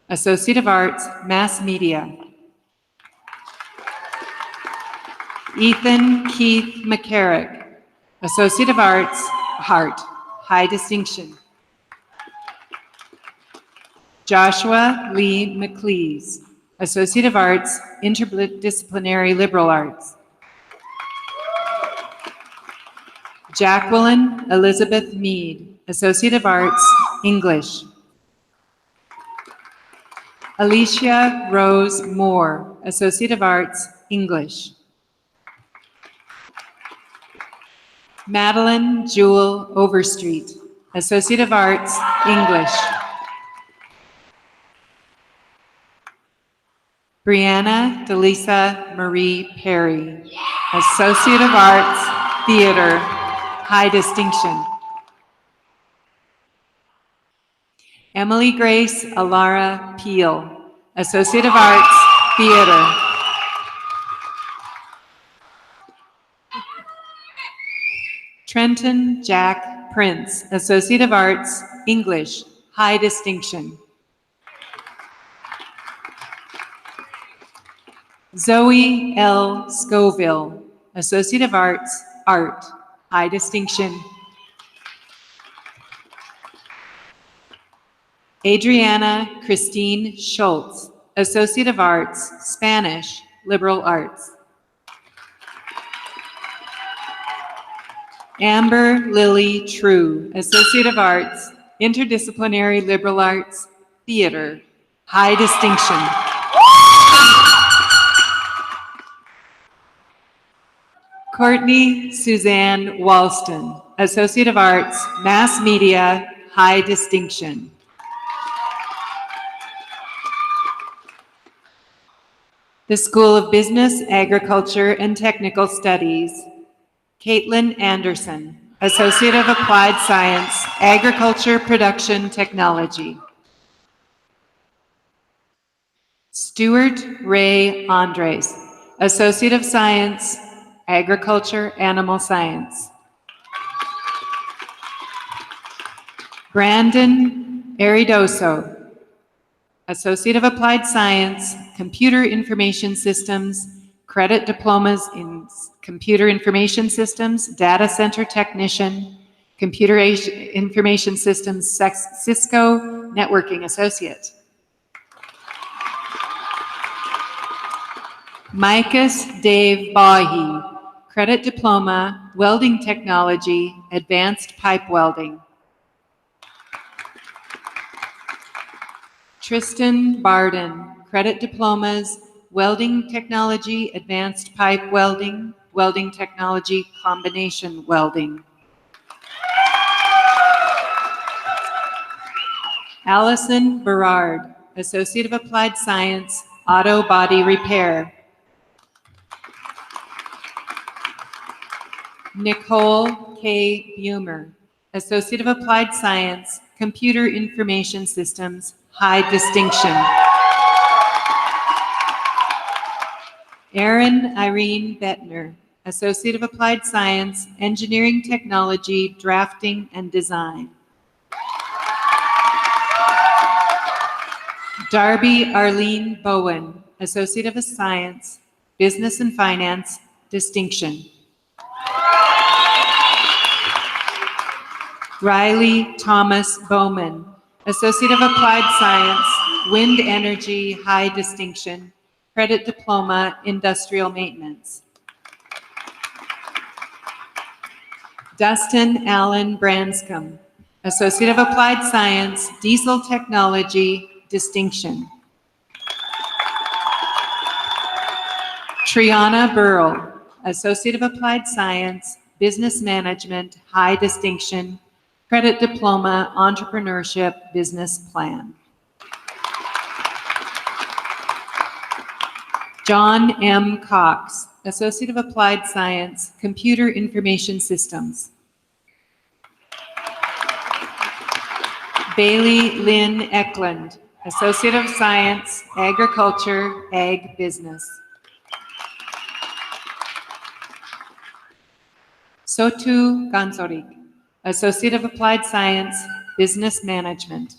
Associate of Arts, Mass Media. Ethan Keith McCarrick, Associate of Arts, Art, High Distinction. Joshua Lee McLeese, Associate of Arts, Interdisciplinary Liberal Arts. Jacqueline Elizabeth Mead, Associate of Arts, English. Alicia Rose Moore, Associate of Arts, English. Madeline Jewel Overstreet, Associate of Arts, English. Brianna Delisa Marie Perry, Associate of Arts, Theater, High Distinction. Emily Grace Alara Peel, Associate of Arts, Theater. Trenton Jack Prince, Associate of Arts, English, High Distinction. Zoe L. Scoville, Associate of Arts, Art, High Distinction. Adriana Christine Schultz, Associate of Arts, Spanish, Liberal Arts. Amber Lily True, Associate of Arts, Interdisciplinary Liberal Arts, Theater, High Distinction. Courtney Suzanne Walston, Associate of Arts, Mass Media, High Distinction. The School of Business, Agriculture, and Technical Studies, Caitlin Anderson, Associate of Applied Science, Agriculture Production Technology. Stuart Ray Andres, Associate of Science, Agriculture, Animal Science. Brandon Aridoso, Associate of Applied Science, Computer Information Systems, Credit Diplomas in Computer Information Systems, Data Center Technician, Computer Information Systems, Cisco Networking Associate. Micus Dave Bahi, Credit Diploma, Welding Technology, Advanced Pipe Welding. Tristan Barden, credit diplomas, welding technology, advanced pipe welding, welding technology, combination welding. Allison Berard, Associate of Applied Science, auto body repair. Nicole K. Bumer, Associate of Applied Science, Computer Information Systems, high distinction. Erin Irene Bettner, Associate of Applied Science, Engineering Technology, Drafting and Design. Darby Arlene Bowen, Associate of Science, Business and Finance, distinction. Riley Thomas Bowman, Associate of Applied Science, Wind Energy, high distinction, credit diploma, industrial maintenance. Dustin Allen Branscombe, Associate of Applied Science, Diesel Technology, distinction. Triana Burrell, Associate of Applied Science, Business Management, high distinction, credit diploma, entrepreneurship, business plan. John M. Cox, Associate of Applied Science, Computer Information Systems. Bailey Lynn Eklund, Associate of Science, Agriculture, Ag Business. Sotu Gansorik, Associate of Applied Science, Business Management.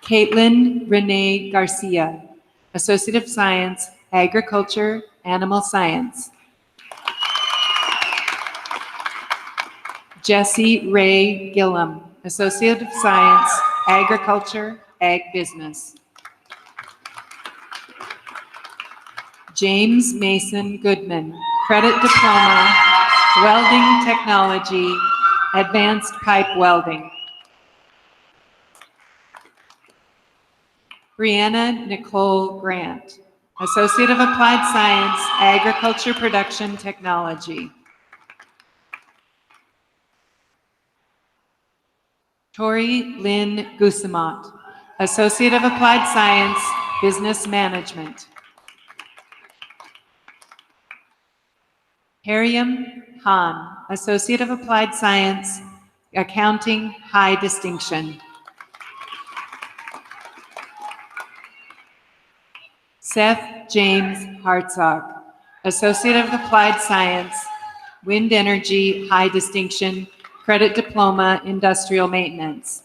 Caitlin Renee Garcia, Associate of Science, Agriculture, Animal Science. Jesse Ray Gillum, Associate of Science, Agriculture, Ag Business. James Mason Goodman, Credit Diploma, Welding Technology, Advanced Pipe Welding. Brianna Nicole Grant, Associate of Applied Science, Agriculture Production Technology. Tori Lynn Gusamont, Associate of Applied Science, Business Management. Hariam Han, Associate of Applied Science, Accounting, high distinction. Seth James Hartzog, Associate of Applied Science, Wind Energy, high distinction, credit diploma, industrial maintenance.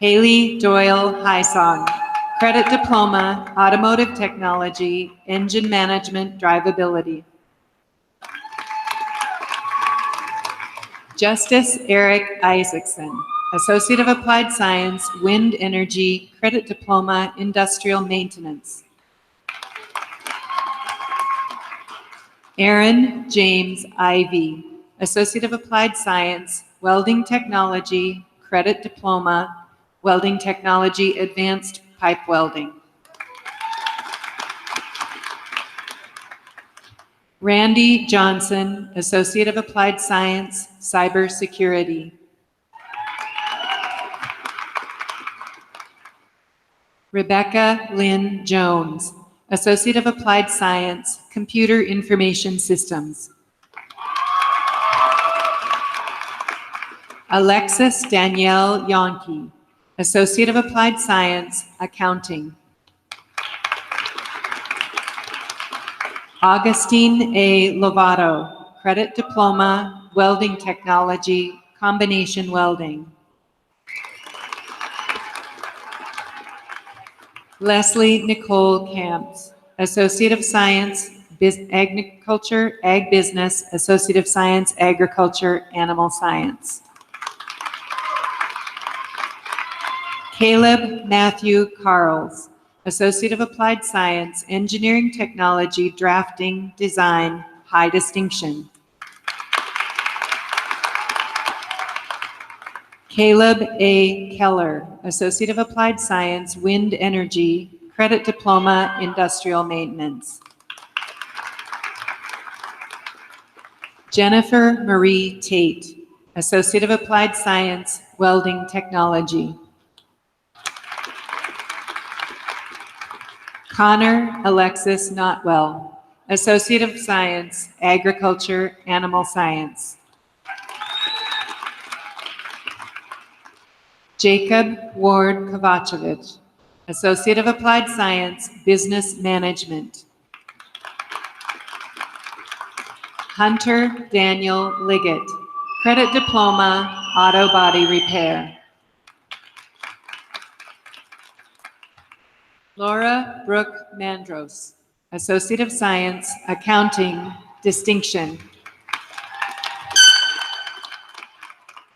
Haley Doyle Hysong, credit diploma, automotive technology, engine management, drivability. Justice Eric Isaacson, Associate of Applied Science, Wind Energy, credit diploma, industrial maintenance. Aaron James Ivy, Associate of Applied Science, Welding Technology, credit diploma, welding technology, advanced pipe welding. Randy Johnson, Associate of Applied Science, Cybersecurity. Rebecca Lynn Jones, Associate of Applied Science, Computer Information Systems. Alexis Danielle Yonke, Associate of Applied Science, Accounting. Augustine A. Lovato, Credit Diploma, Welding Technology, Combination Welding. Leslie Nicole Camps, Associate of Science, Agriculture, Ag Business, Associate of Science, Agriculture, Animal Science. Caleb Matthew Carls, Associate of Applied Science, Engineering Technology, Drafting, Design, high distinction. Caleb A. Keller, Associate of Applied Science, Wind Energy, Credit Diploma, Industrial Maintenance. Jennifer Marie Tate, Associate of Applied Science, Welding Technology. Connor Alexis Notwell, Associate of Science, Agriculture, Animal Science. Jacob Ward Kovacevic, Associate of Applied Science, Business Management. Hunter Daniel Liggett, Credit Diploma, Auto Body Repair. Laura Brooke Mandros, Associate of Science, Accounting, Distinction.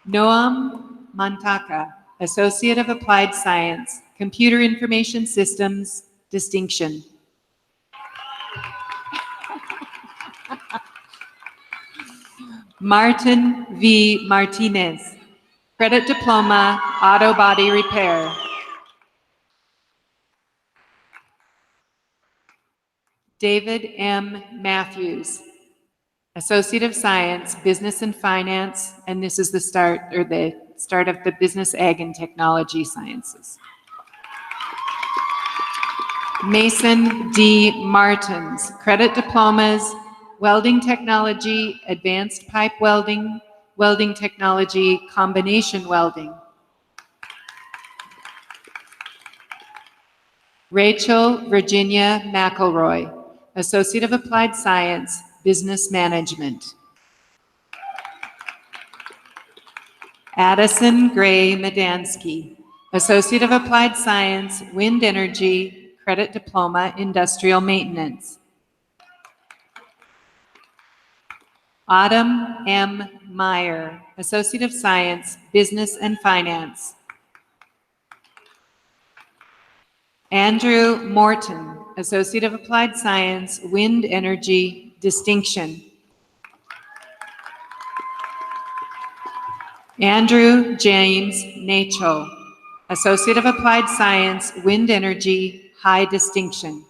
Noam Mantaka, Associate of Applied Science, Computer Information Systems, Distinction. Martin V. Martinez, Credit Diploma, Auto Body Repair. David M. Matthews, Associate of Science, Business and Finance, and this is the start of the Business, Ag, and Technology Sciences. Mason D. Martins, Credit Diplomas, Welding Technology, Advanced Pipe Welding, Welding Technology, Combination Welding. Rachel Virginia McElroy, Associate of Applied Science, Business Management. Addison Gray Madansky, Associate of Applied Science, Wind Energy, Credit Diploma, Industrial Maintenance. Autumn M. Meyer, Associate of Science, Business and Finance. Andrew Morton, Associate of Applied Science, Wind Energy, Distinction. Andrew James Nachel, Associate of Applied Science, Wind Energy, High Distinction.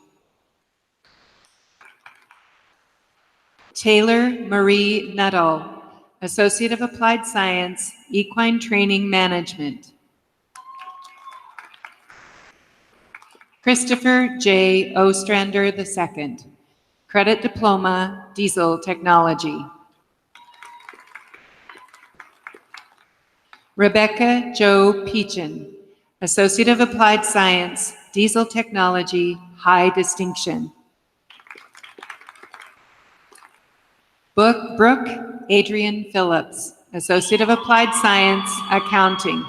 Taylor Marie Nuttall, Associate of Applied Science, Equine Training Management. Christopher J. Ostrander II, Credit Diploma, Diesel Technology. Rebecca Jo Peachin, Associate of Applied Science, Diesel Technology, High Distinction. Brooke Adrian Phillips, Associate of Applied Science, Accounting.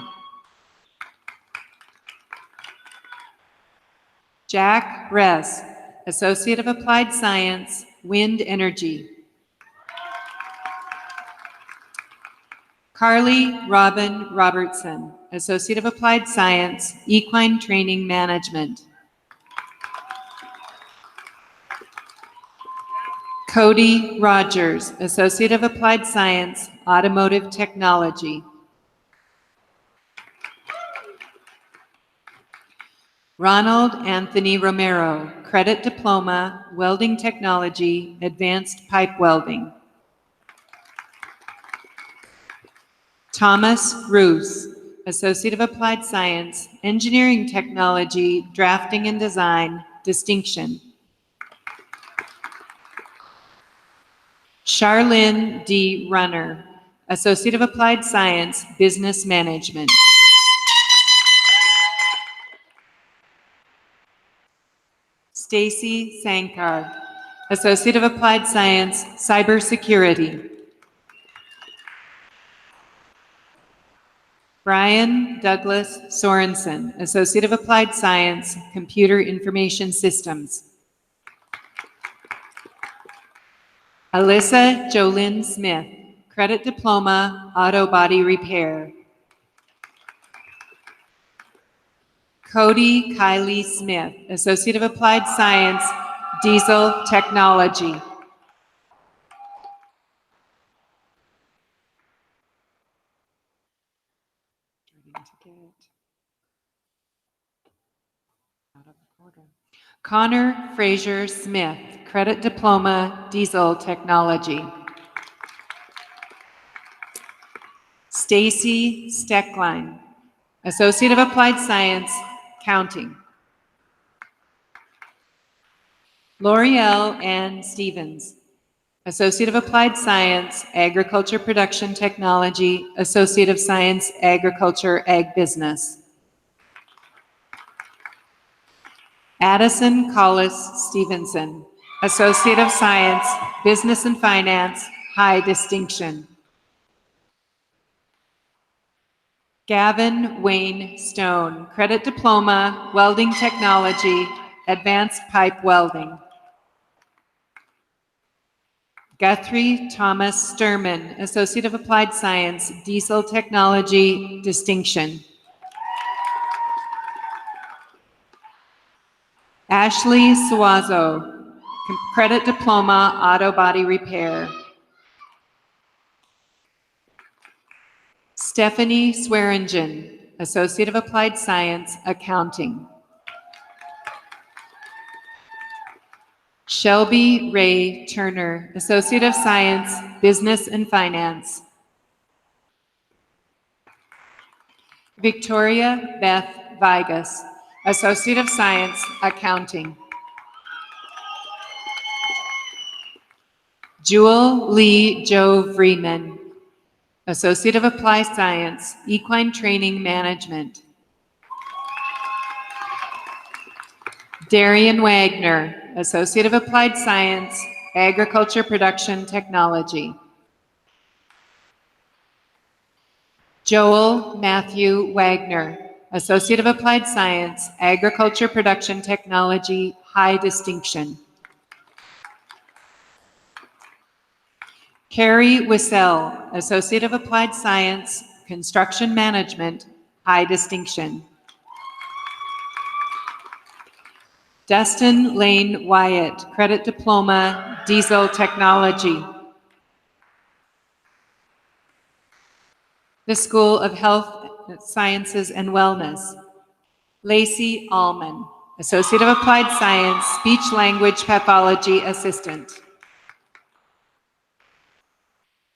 Jack Ress, Associate of Applied Science, Wind Energy. Carly Robin Robertson, Associate of Applied Science, Equine Training Management. Cody Rogers, Associate of Applied Science, Automotive Technology. Ronald Anthony Romero, Credit Diploma, Welding Technology, Advanced Pipe Welding. Thomas Roos, Associate of Applied Science, Engineering Technology, Drafting and Design, Distinction. Charlene D. Runner, Associate of Applied Science, Business Management. Stacy Sankar, Associate of Applied Science, Cybersecurity. Brian Douglas Sorensen, Associate of Applied Science, Computer Information Systems. Alyssa Jolynn Smith, Credit Diploma, Auto Body Repair. Cody Kylie Smith, Associate of Applied Science, Diesel Technology. Connor Fraser Smith, Credit Diploma, Diesel Technology. Stacy Steckline, Associate of Applied Science, Counting. L'Oreal Ann Stevens, Associate of Applied Science, Agriculture Production Technology, Associate of Science, Agriculture, Ag Business. Addison Collis Stevenson, Associate of Science, Business and Finance, High Distinction. Gavin Wayne Stone, Credit Diploma, Welding Technology, Advanced Pipe Welding. Guthrie Thomas Sturman, Associate of Applied Science, Diesel Technology, Distinction. Ashley Suazo, Credit Diploma, Auto Body Repair. Stephanie Swearingen, Associate of Applied Science, Accounting. Shelby Ray Turner, Associate of Science, Business and Finance. Victoria Beth Vigas, Associate of Science, Accounting. Jewel Lee Joe Freeman, Associate of Applied Science, Equine Training Management. Darian Wagner, Associate of Applied Science, Agriculture Production Technology. Joel Matthew Wagner, Associate of Applied Science, Agriculture Production Technology, High Distinction. Carrie Wissell, Associate of Applied Science, Construction Management, High Distinction. Dustin Lane Wyatt, Credit Diploma, Diesel Technology. The School of Health Sciences and Wellness. Lacey Allman, Associate of Applied Science, Speech Language Pathology Assistant.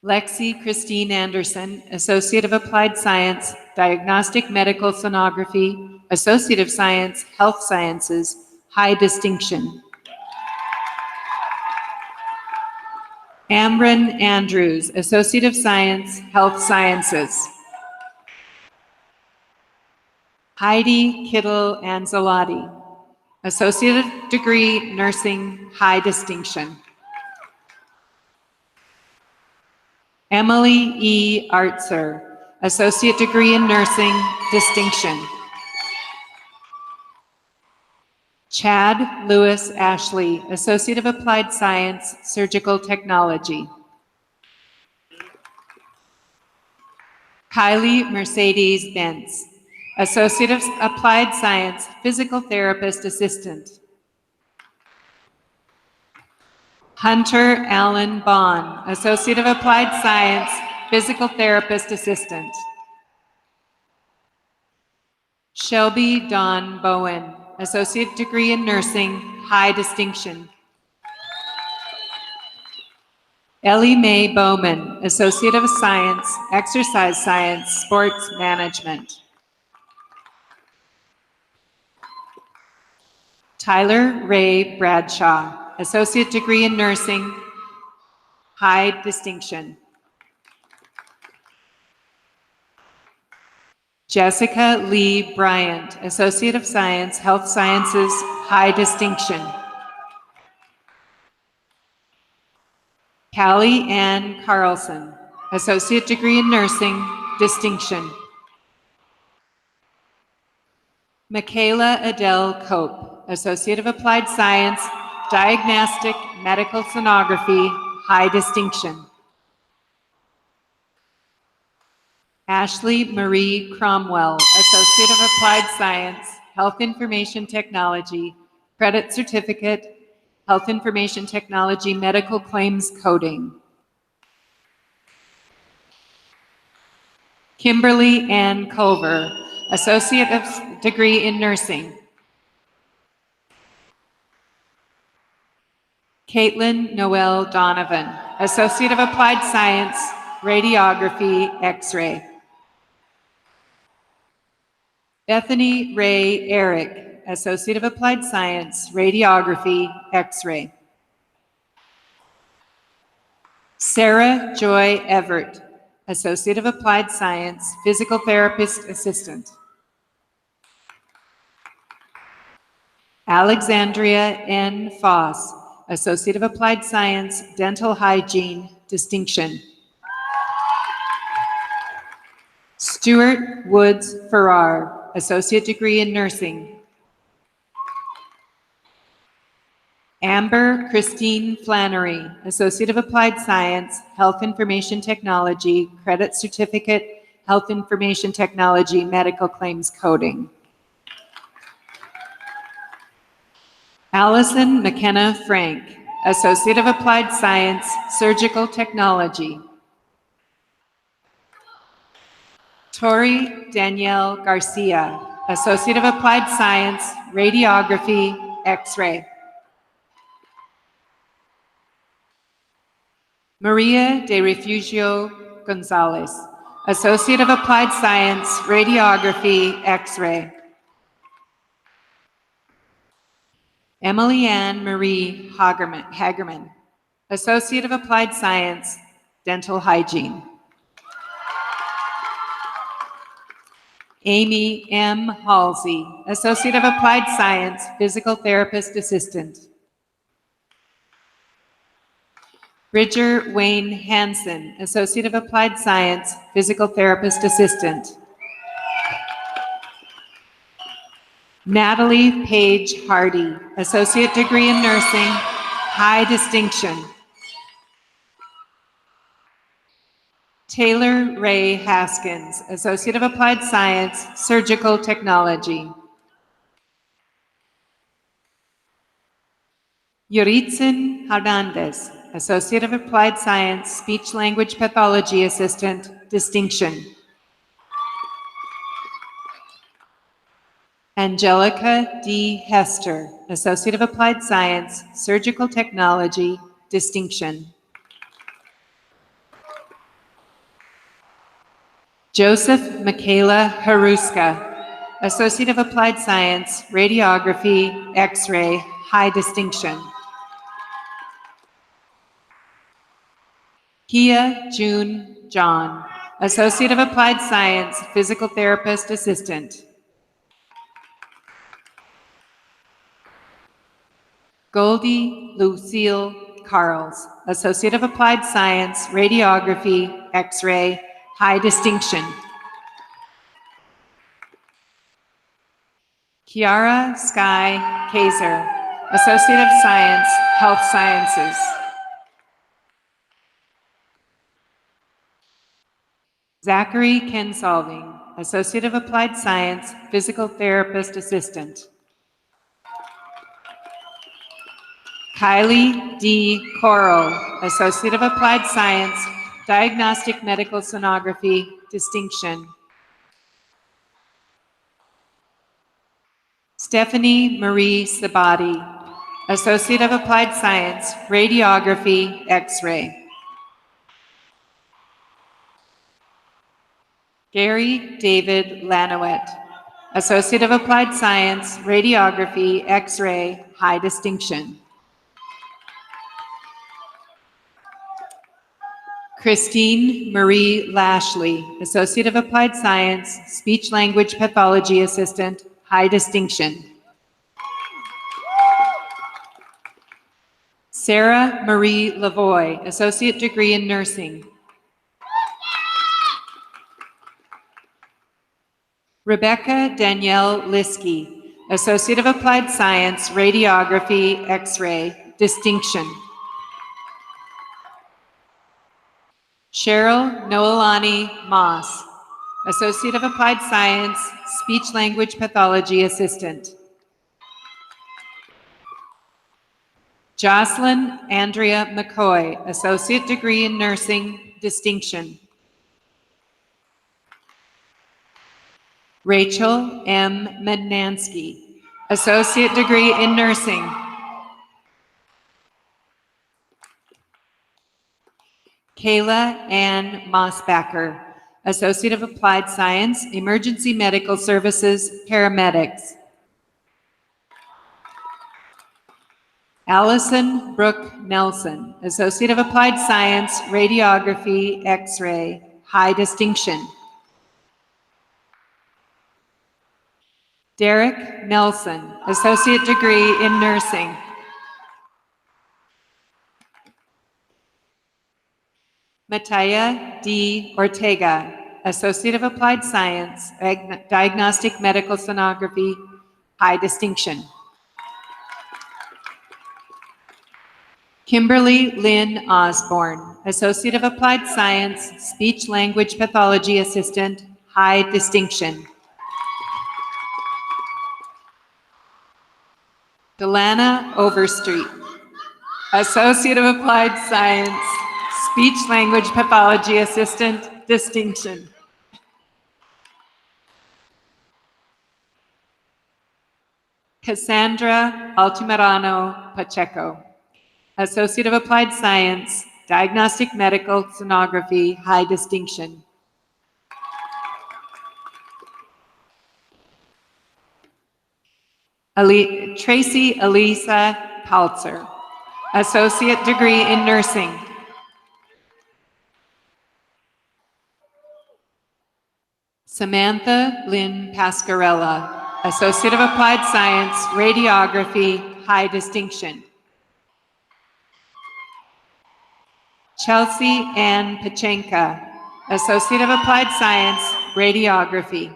Lexi Christine Anderson, Associate of Applied Science, Diagnostic Medical Sonography, Associate of Science, Health Sciences, High Distinction. Amron Andrews, Associate of Science, Health Sciences. Heidi Kittle Anzalotti, Associate Degree, Nursing, High Distinction. Emily E. Artser, Associate Degree in Nursing, Distinction. Chad Lewis Ashley, Associate of Applied Science, Surgical Technology. Kylie Mercedes Bentz, Associate of Applied Science, Physical Therapist Assistant. Hunter Allen Bond, Associate of Applied Science, Physical Therapist Assistant. Shelby Dawn Bowen, Associate Degree in Nursing, High Distinction. Ellie Mae Bowman, Associate of Science, Exercise Science, Sports Management. Tyler Ray Bradshaw, Associate Degree in Nursing, High Distinction. Jessica Lee Bryant, Associate of Science, Health Sciences, High Distinction. Callie Ann Carlson, Associate Degree in Nursing, Distinction. Michaela Adele Cope, Associate of Applied Science, Diagnostic Medical Sonography, High Distinction. Ashley Marie Cromwell, Associate of Applied Science, Health Information Technology, Credit Certificate, Health Information Technology, Medical Claims Coding. Kimberly Ann Culver, Associate Degree in Nursing. Caitlin Noel Donovan, Associate of Applied Science, Radiography, X-ray. Bethany Ray Eric, Associate of Applied Science, Radiography, X-ray. Sarah Joy Everett, Associate of Applied Science, Physical Therapist Assistant. Alexandria N. Foss, Associate of Applied Science, Dental Hygiene, Distinction. Stuart Woods Farrar, Associate Degree in Nursing. Amber Christine Flannery, Associate of Applied Science, Health Information Technology, Credit Certificate, Health Information Technology, Medical Claims Coding. Allison McKenna Frank, Associate of Applied Science, Surgical Technology. Tori Danielle Garcia, Associate of Applied Science, Radiography, X-ray. Maria de Refugio Gonzalez, Associate of Applied Science, Radiography, X-ray. Emily Ann Marie Hagerman, Associate of Applied Science, Dental Hygiene. Amy M. Halsey, Associate of Applied Science, Physical Therapist Assistant. Bridger Wayne Hansen, Associate of Applied Science, Physical Therapist Assistant. Natalie Page Hardy, Associate Degree in Nursing, High Distinction. Taylor Ray Haskins, Associate of Applied Science, Surgical Technology. Yuritzin Hernandez, Associate of Applied Science, Speech Language Pathology Assistant, Distinction. Angelica D. Hester, Associate of Applied Science, Surgical Technology, Distinction. Joseph Michaela Haruska, Associate of Applied Science, Radiography, X-ray, High Distinction. Kia June John, Associate of Applied Science, Physical Therapist Assistant. Goldie Lucille Carls, Associate of Applied Science, Radiography, X-ray, High Distinction. Kiara Sky Kaiser, Associate of Science, Health Sciences. Zachary Kinsolving, Associate of Applied Science, Physical Therapist Assistant. Kylie D. Coral, Associate of Applied Science, Diagnostic Medical Sonography, Distinction. Stephanie Marie Sabati, Associate of Applied Science, Radiography, X-ray. Gary David Lanowet, Associate of Applied Science, Radiography, X-ray, High Distinction. Christine Marie Lashley, Associate of Applied Science, Speech Language Pathology Assistant, High Distinction. Sarah Marie Lavoie, Associate Degree in Nursing. Rebecca Danielle Liskey, Associate of Applied Science, Radiography, X-ray, Distinction. Cheryl Noelani Moss, Associate of Applied Science, Speech Language Pathology Assistant. Jocelyn Andrea McCoy, Associate Degree in Nursing, Distinction. Rachel M. Mednansky, Associate Degree in Nursing. Kayla Ann Mossbacker, Associate of Applied Science, Emergency Medical Services, Paramedics. Allison Brooke Nelson, Associate of Applied Science, Radiography, X-ray, high distinction. Derek Nelson, Associate Degree in Nursing. Mataya D. Ortega, Associate of Applied Science, Diagnostic Medical Sonography, high distinction. Kimberly Lynn Osborne, Associate of Applied Science, Speech Language Pathology Assistant, high distinction. Delana Overstreet, Associate of Applied Science, Speech Language Pathology Assistant, distinction. Cassandra Altamirano Pacheco, Associate of Applied Science, Diagnostic Medical Sonography, high distinction. Tracy Elisa Paltzer, Associate Degree in Nursing. Samantha Lynn Pascarella, Associate of Applied Science, Radiography, high distinction. Chelsea Ann Pachenka, Associate of Applied Science, Radiography.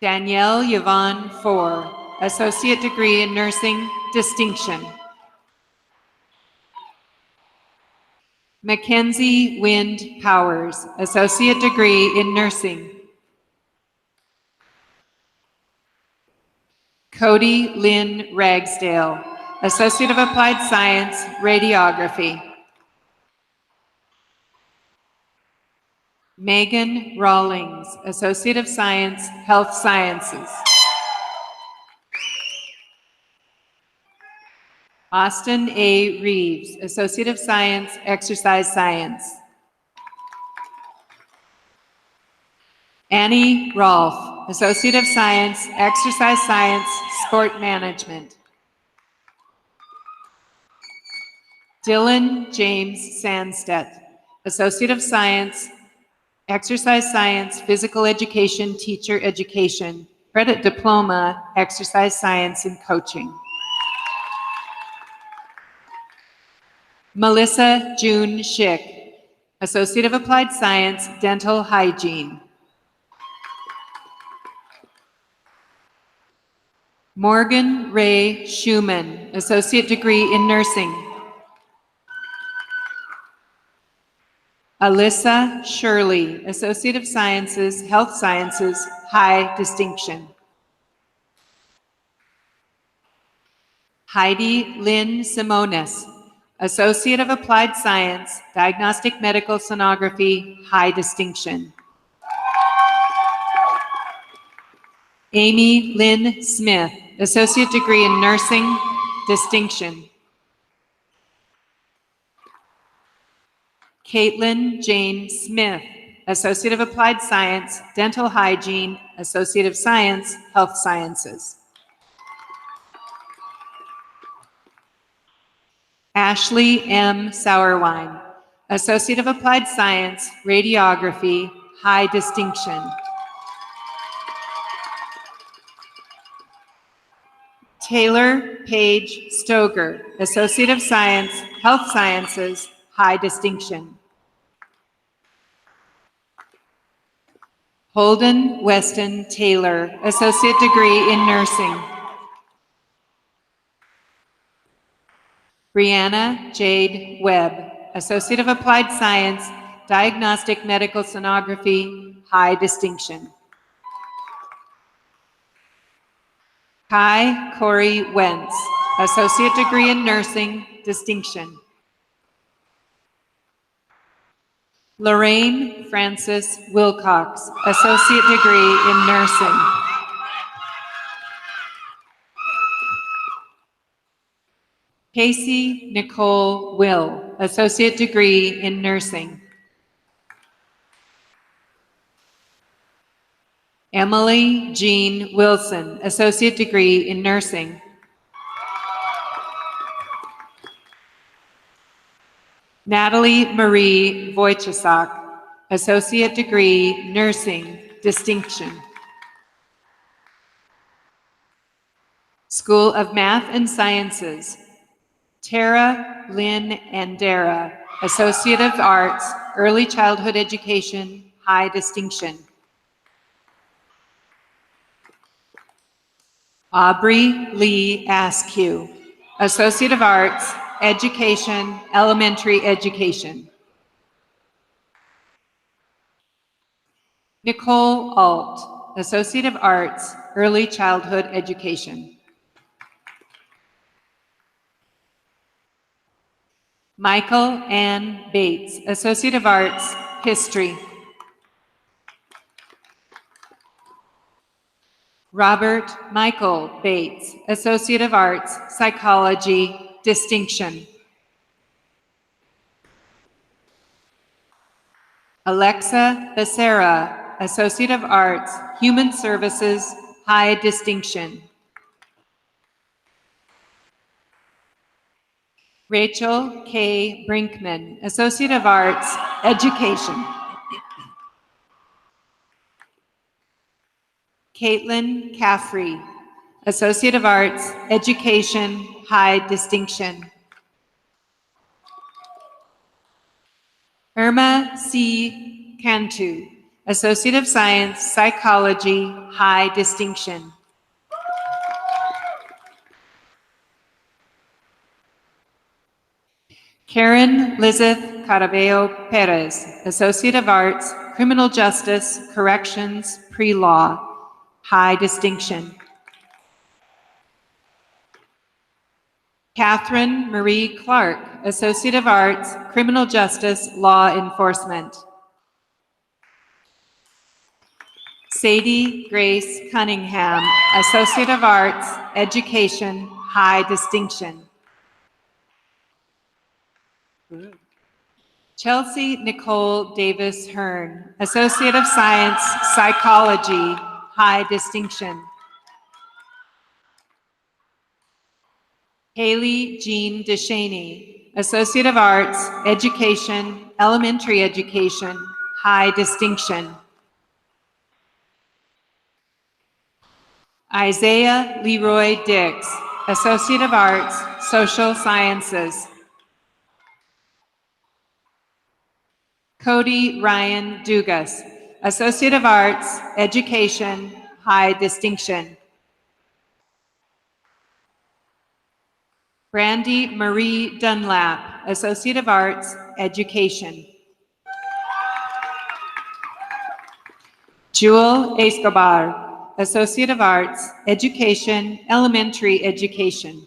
Danielle Yvonne Four, Associate Degree in Nursing, distinction. Mackenzie Wind Powers, Associate Degree in Nursing. Cody Lynn Ragsdale, Associate of Applied Science, Radiography. Megan Rawlings, Associate of Science, Health Sciences. Austin A. Reeves, Associate of Science, Exercise Science. Annie Rolfe, Associate of Science, Exercise Science, Sport Management. Dylan James Sandstedt, Associate of Science, Exercise Science, Physical Education, Teacher Education, Credit Diploma, Exercise Science and Coaching. Melissa June Schick, Associate of Applied Science, Dental Hygiene. Morgan Ray Schumann, Associate Degree in Nursing. Alyssa Shirley, Associate of Sciences, Health Sciences, high distinction. Heidi Lynn Simonis, Associate of Applied Science, Diagnostic Medical Sonography, high distinction. Amy Lynn Smith, Associate Degree in Nursing, distinction. Caitlin Jane Smith, Associate of Applied Science, Dental Hygiene, Associate of Science, Health Sciences. Ashley M. Sauerwein, Associate of Applied Science, Radiography, high distinction. Taylor Page Stoger, Associate of Science, Health Sciences, high distinction. Holden Weston Taylor, Associate Degree in Nursing. Brianna Jade Webb, Associate of Applied Science, Diagnostic Medical Sonography, high distinction. Kai Corey Wentz, Associate Degree in Nursing, distinction. Lorraine Frances Wilcox, Associate Degree in Nursing. Casey Nicole Will, Associate Degree in Nursing. Emily Jean Wilson, Associate Degree in Nursing. Natalie Marie Wojciechak, Associate Degree, Nursing, Distinction. School of Math and Sciences, Tara Lynn Andera, Associate of Arts, Early Childhood Education, High Distinction. Aubrey Lee Askew, Associate of Arts, Education, Elementary Education. Nicole Alt, Associate of Arts, Early Childhood Education. Michael Ann Bates, Associate of Arts, History. Robert Michael Bates, Associate of Arts, Psychology, Distinction. Alexa Becerra, Associate of Arts, Human Services, High Distinction. Rachel K. Brinkman, Associate of Arts, Education. Caitlin Caffrey, Associate of Arts, Education, High Distinction. Irma C. Cantu, Associate of Science, Psychology, High Distinction. Karen Lizeth Carabeo Perez, Associate of Arts, Criminal Justice, Corrections, Pre-Law, High Distinction. Catherine Marie Clark, Associate of Arts, Criminal Justice, Law Enforcement. Sadie Grace Cunningham, Associate of Arts, Education, High Distinction. Chelsea Nicole Davis Hearn, Associate of Science, Psychology, High Distinction. Haley Jean DeShaney, Associate of Arts, Education, Elementary Education, High Distinction. Isaiah Leroy Dix, Associate of Arts, Social Sciences. Cody Ryan Dugas, Associate of Arts, Education, High Distinction. Brandy Marie Dunlap, Associate of Arts, Education. Jewel Escobar, Associate of Arts, Education, Elementary Education.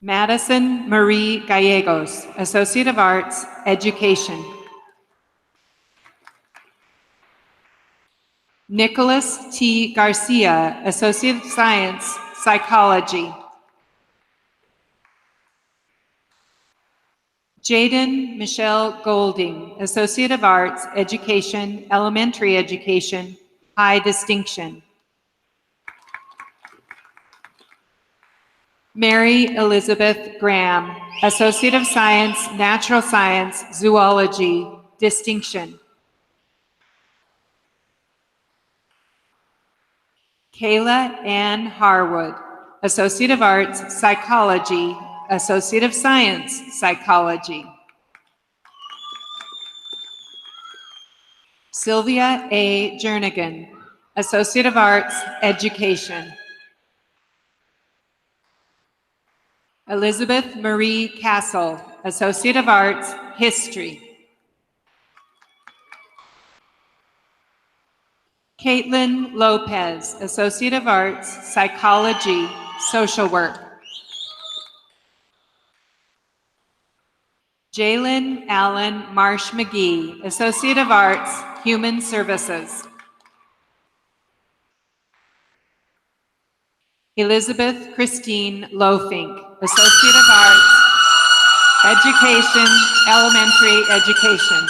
Madison Marie Gallegos, Associate of Arts, Education. Nicholas T. Garcia, Associate of Science, Psychology. Jaden Michelle Golding, Associate of Arts, Education, Elementary Education, High Distinction. Mary Elizabeth Graham, Associate of Science, Natural Science, Zoology, Distinction. Kayla Ann Harwood, Associate of Arts, Psychology, Associate of Science, Psychology. Sylvia A. Jernigan, Associate of Arts, Education. Elizabeth Marie Castle, Associate of Arts, History. Caitlin Lopez, Associate of Arts, Psychology, Social Work. Jalen Allen Marsh McGee, Associate of Arts, Human Services. Elizabeth Christine Lofink, Associate of Arts, Education, Elementary Education.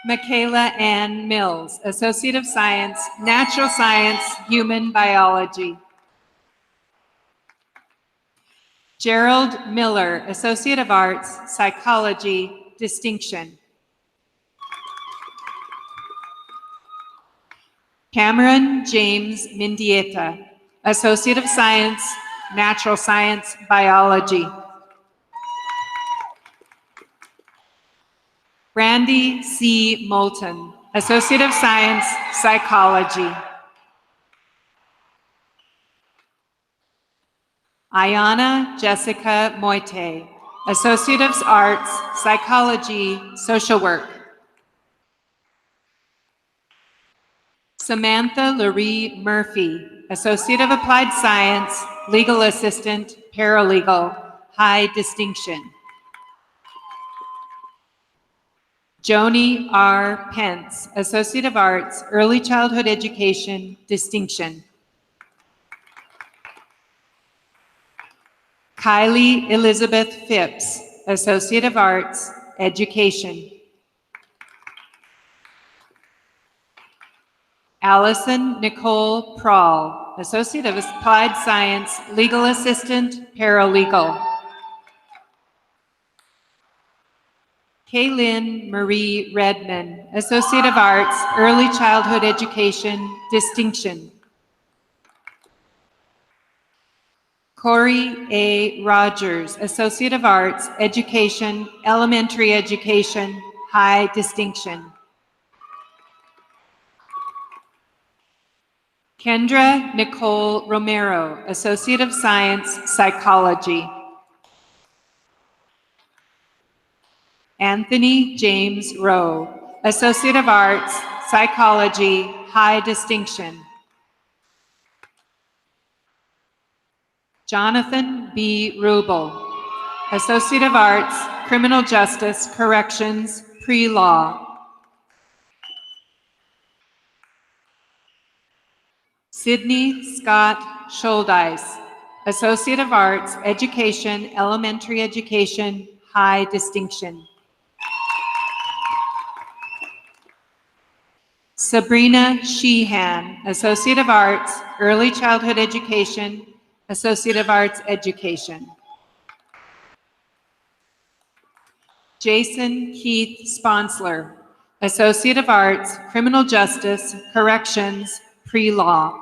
Michaela Ann Mills, Associate of Science, Natural Science, Human Biology. Gerald Miller, Associate of Arts, Psychology, Distinction. Cameron James Mendieta, Associate of Science, Natural Science, Biology. Brandy C. Moulton, Associate of Science, Psychology. Ayana Jessica Moite, Associate of Arts, Psychology, Social Work. Samantha Laurie Murphy, Associate of Applied Science, Legal Assistant, Paralegal, High Distinction. Joni R. Pence, Associate of Arts, Early Childhood Education, Distinction. Kylie Elizabeth Phipps, Associate of Arts, Education. Allison Nicole Prawl, Associate of Applied Science, Legal Assistant, Paralegal. Kaylin Marie Redman, Associate of Arts, Early Childhood Education, Distinction. Corey A. Rogers, Associate of Arts, Education, Elementary Education, High Distinction. Kendra Nicole Romero, Associate of Science, Psychology. Anthony James Rowe, Associate of Arts, Psychology, High Distinction. Jonathan B. Rubel, Associate of Arts, Criminal Justice, Corrections, Pre-Law. Sydney Scott Scholdice, Associate of Arts, Education, Elementary Education, High Distinction. Sabrina Sheehan, Associate of Arts, Early Childhood Education, Associate of Arts, Education. Jason Keith Sponsler, Associate of Arts, Criminal Justice, Corrections, Pre-Law.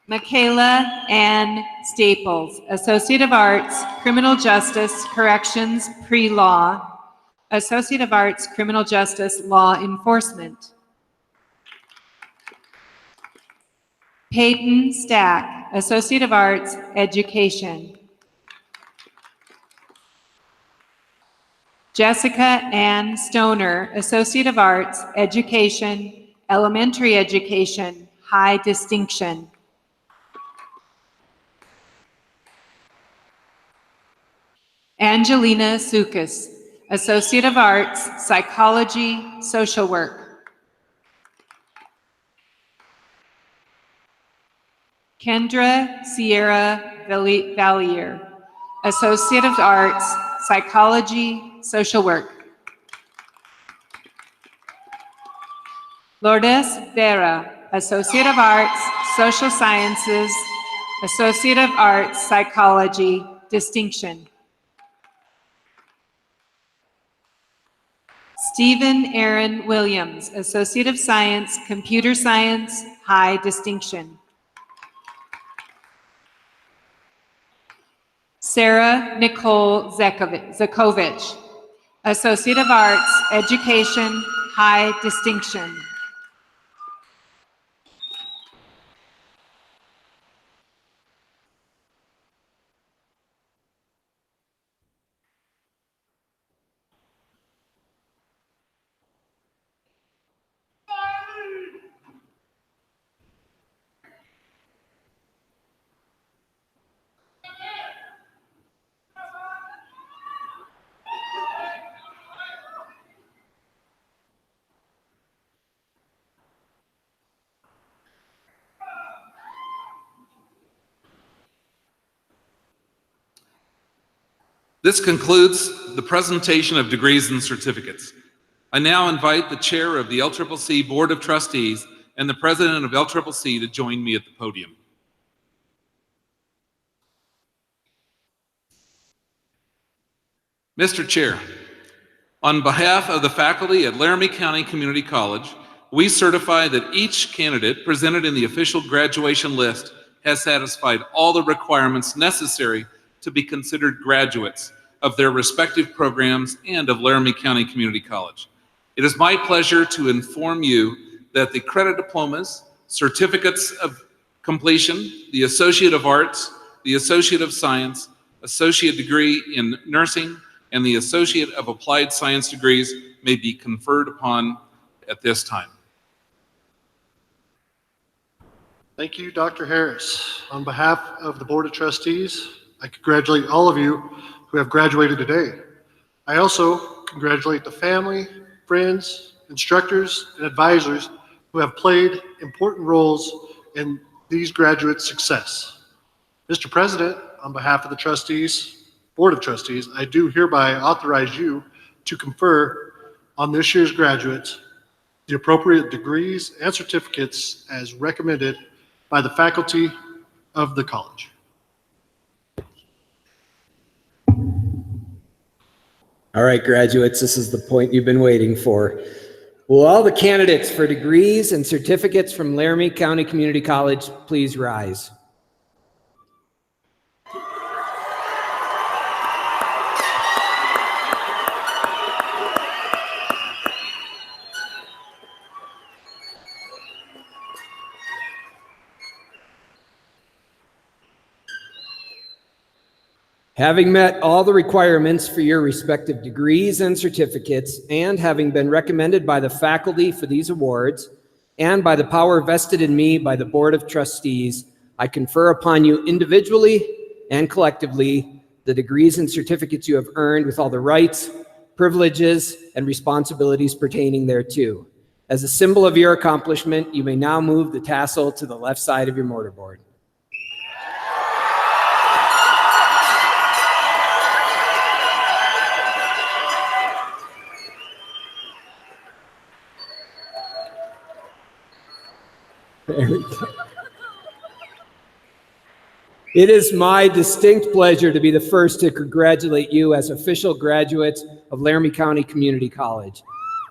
Michaela Ann Staples, Associate of Arts, Criminal Justice, Corrections, Pre-Law. Associate of Arts, Criminal Justice, Law Enforcement. Peyton Stack, Associate of Arts, Education. Jessica Ann Stoner, Associate of Arts, Education, Elementary Education, High Distinction. Angelina Sukas, Associate of Arts, Psychology, Social Work. Kendra Sierra Valier, Associate of Arts, Psychology, Social Work. Lourdes Vera, Associate of Arts, Social Sciences, Associate of Arts, Psychology, Distinction. Stephen Aaron Williams, Associate of Science, Computer Science, High Distinction. Sarah Nicole Zakovich, Associate of Arts, Education, High Distinction. This concludes the presentation of degrees and certificates. I now invite the chair of the LCCC Board of Trustees and the president of LCCC to join me at the podium. Mr. Chair, on behalf of the faculty at Laramie County Community College, we certify that each candidate presented in the official graduation list has satisfied all the requirements necessary to be considered graduates of their respective programs and of Laramie County Community College. It is my pleasure to inform you that the credit diplomas, certificates of completion, the Associate of Arts, the Associate of Science, Associate degree in Nursing, and the Associate of Applied Science degrees may be conferred upon at this time. Thank you, Dr. Harris. On behalf of the Board of Trustees, I congratulate all of you who have graduated today. I also congratulate the family, friends, instructors, and advisors who have played important roles in these graduates' success. Mr. President, on behalf of the trustees, Board of Trustees, I do hereby authorize you to confer on this year's graduates the appropriate degrees and certificates as recommended by the faculty of the college. All right, graduates, this is the point you've been waiting for. Will all the candidates for degrees and certificates from Laramie County Community College please rise? Having met all the requirements for your respective degrees and certificates, and having been recommended by the faculty for these awards, and by the power vested in me by the Board of Trustees, I confer upon you individually and collectively the degrees and certificates you have earned with all the rights, privileges, and responsibilities pertaining thereto. As a symbol of your accomplishment, you may now move the tassel to the left side of your mortarboard. There we go. It is my distinct pleasure to be the first to congratulate you as official graduates of Laramie County Community College.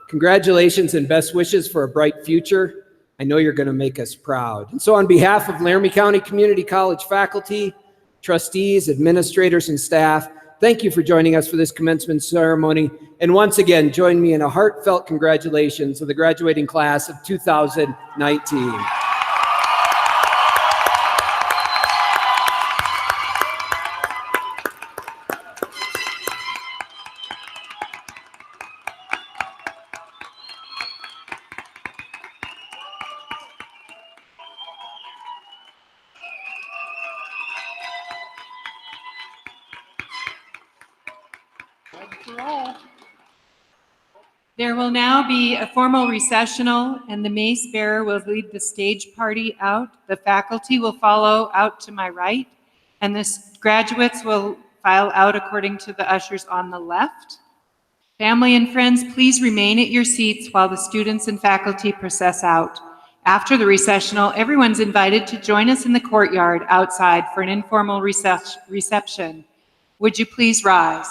Congratulations and best wishes for a bright future. I know you're going to make us proud. And so on behalf of Laramie County Community College faculty, trustees, administrators, and staff, thank you for joining us for this commencement ceremony. And once again, join me in a heartfelt congratulations of the graduating class of 2019. There will now be a formal recessional, and the mace bearer will lead the stage party out. The faculty will follow out to my right, and the graduates will file out according to the ushers on the left. Family and friends, please remain at your seats while the students and faculty process out. After the recessional, everyone's invited to join us in the courtyard outside for an informal reception. Would you please rise?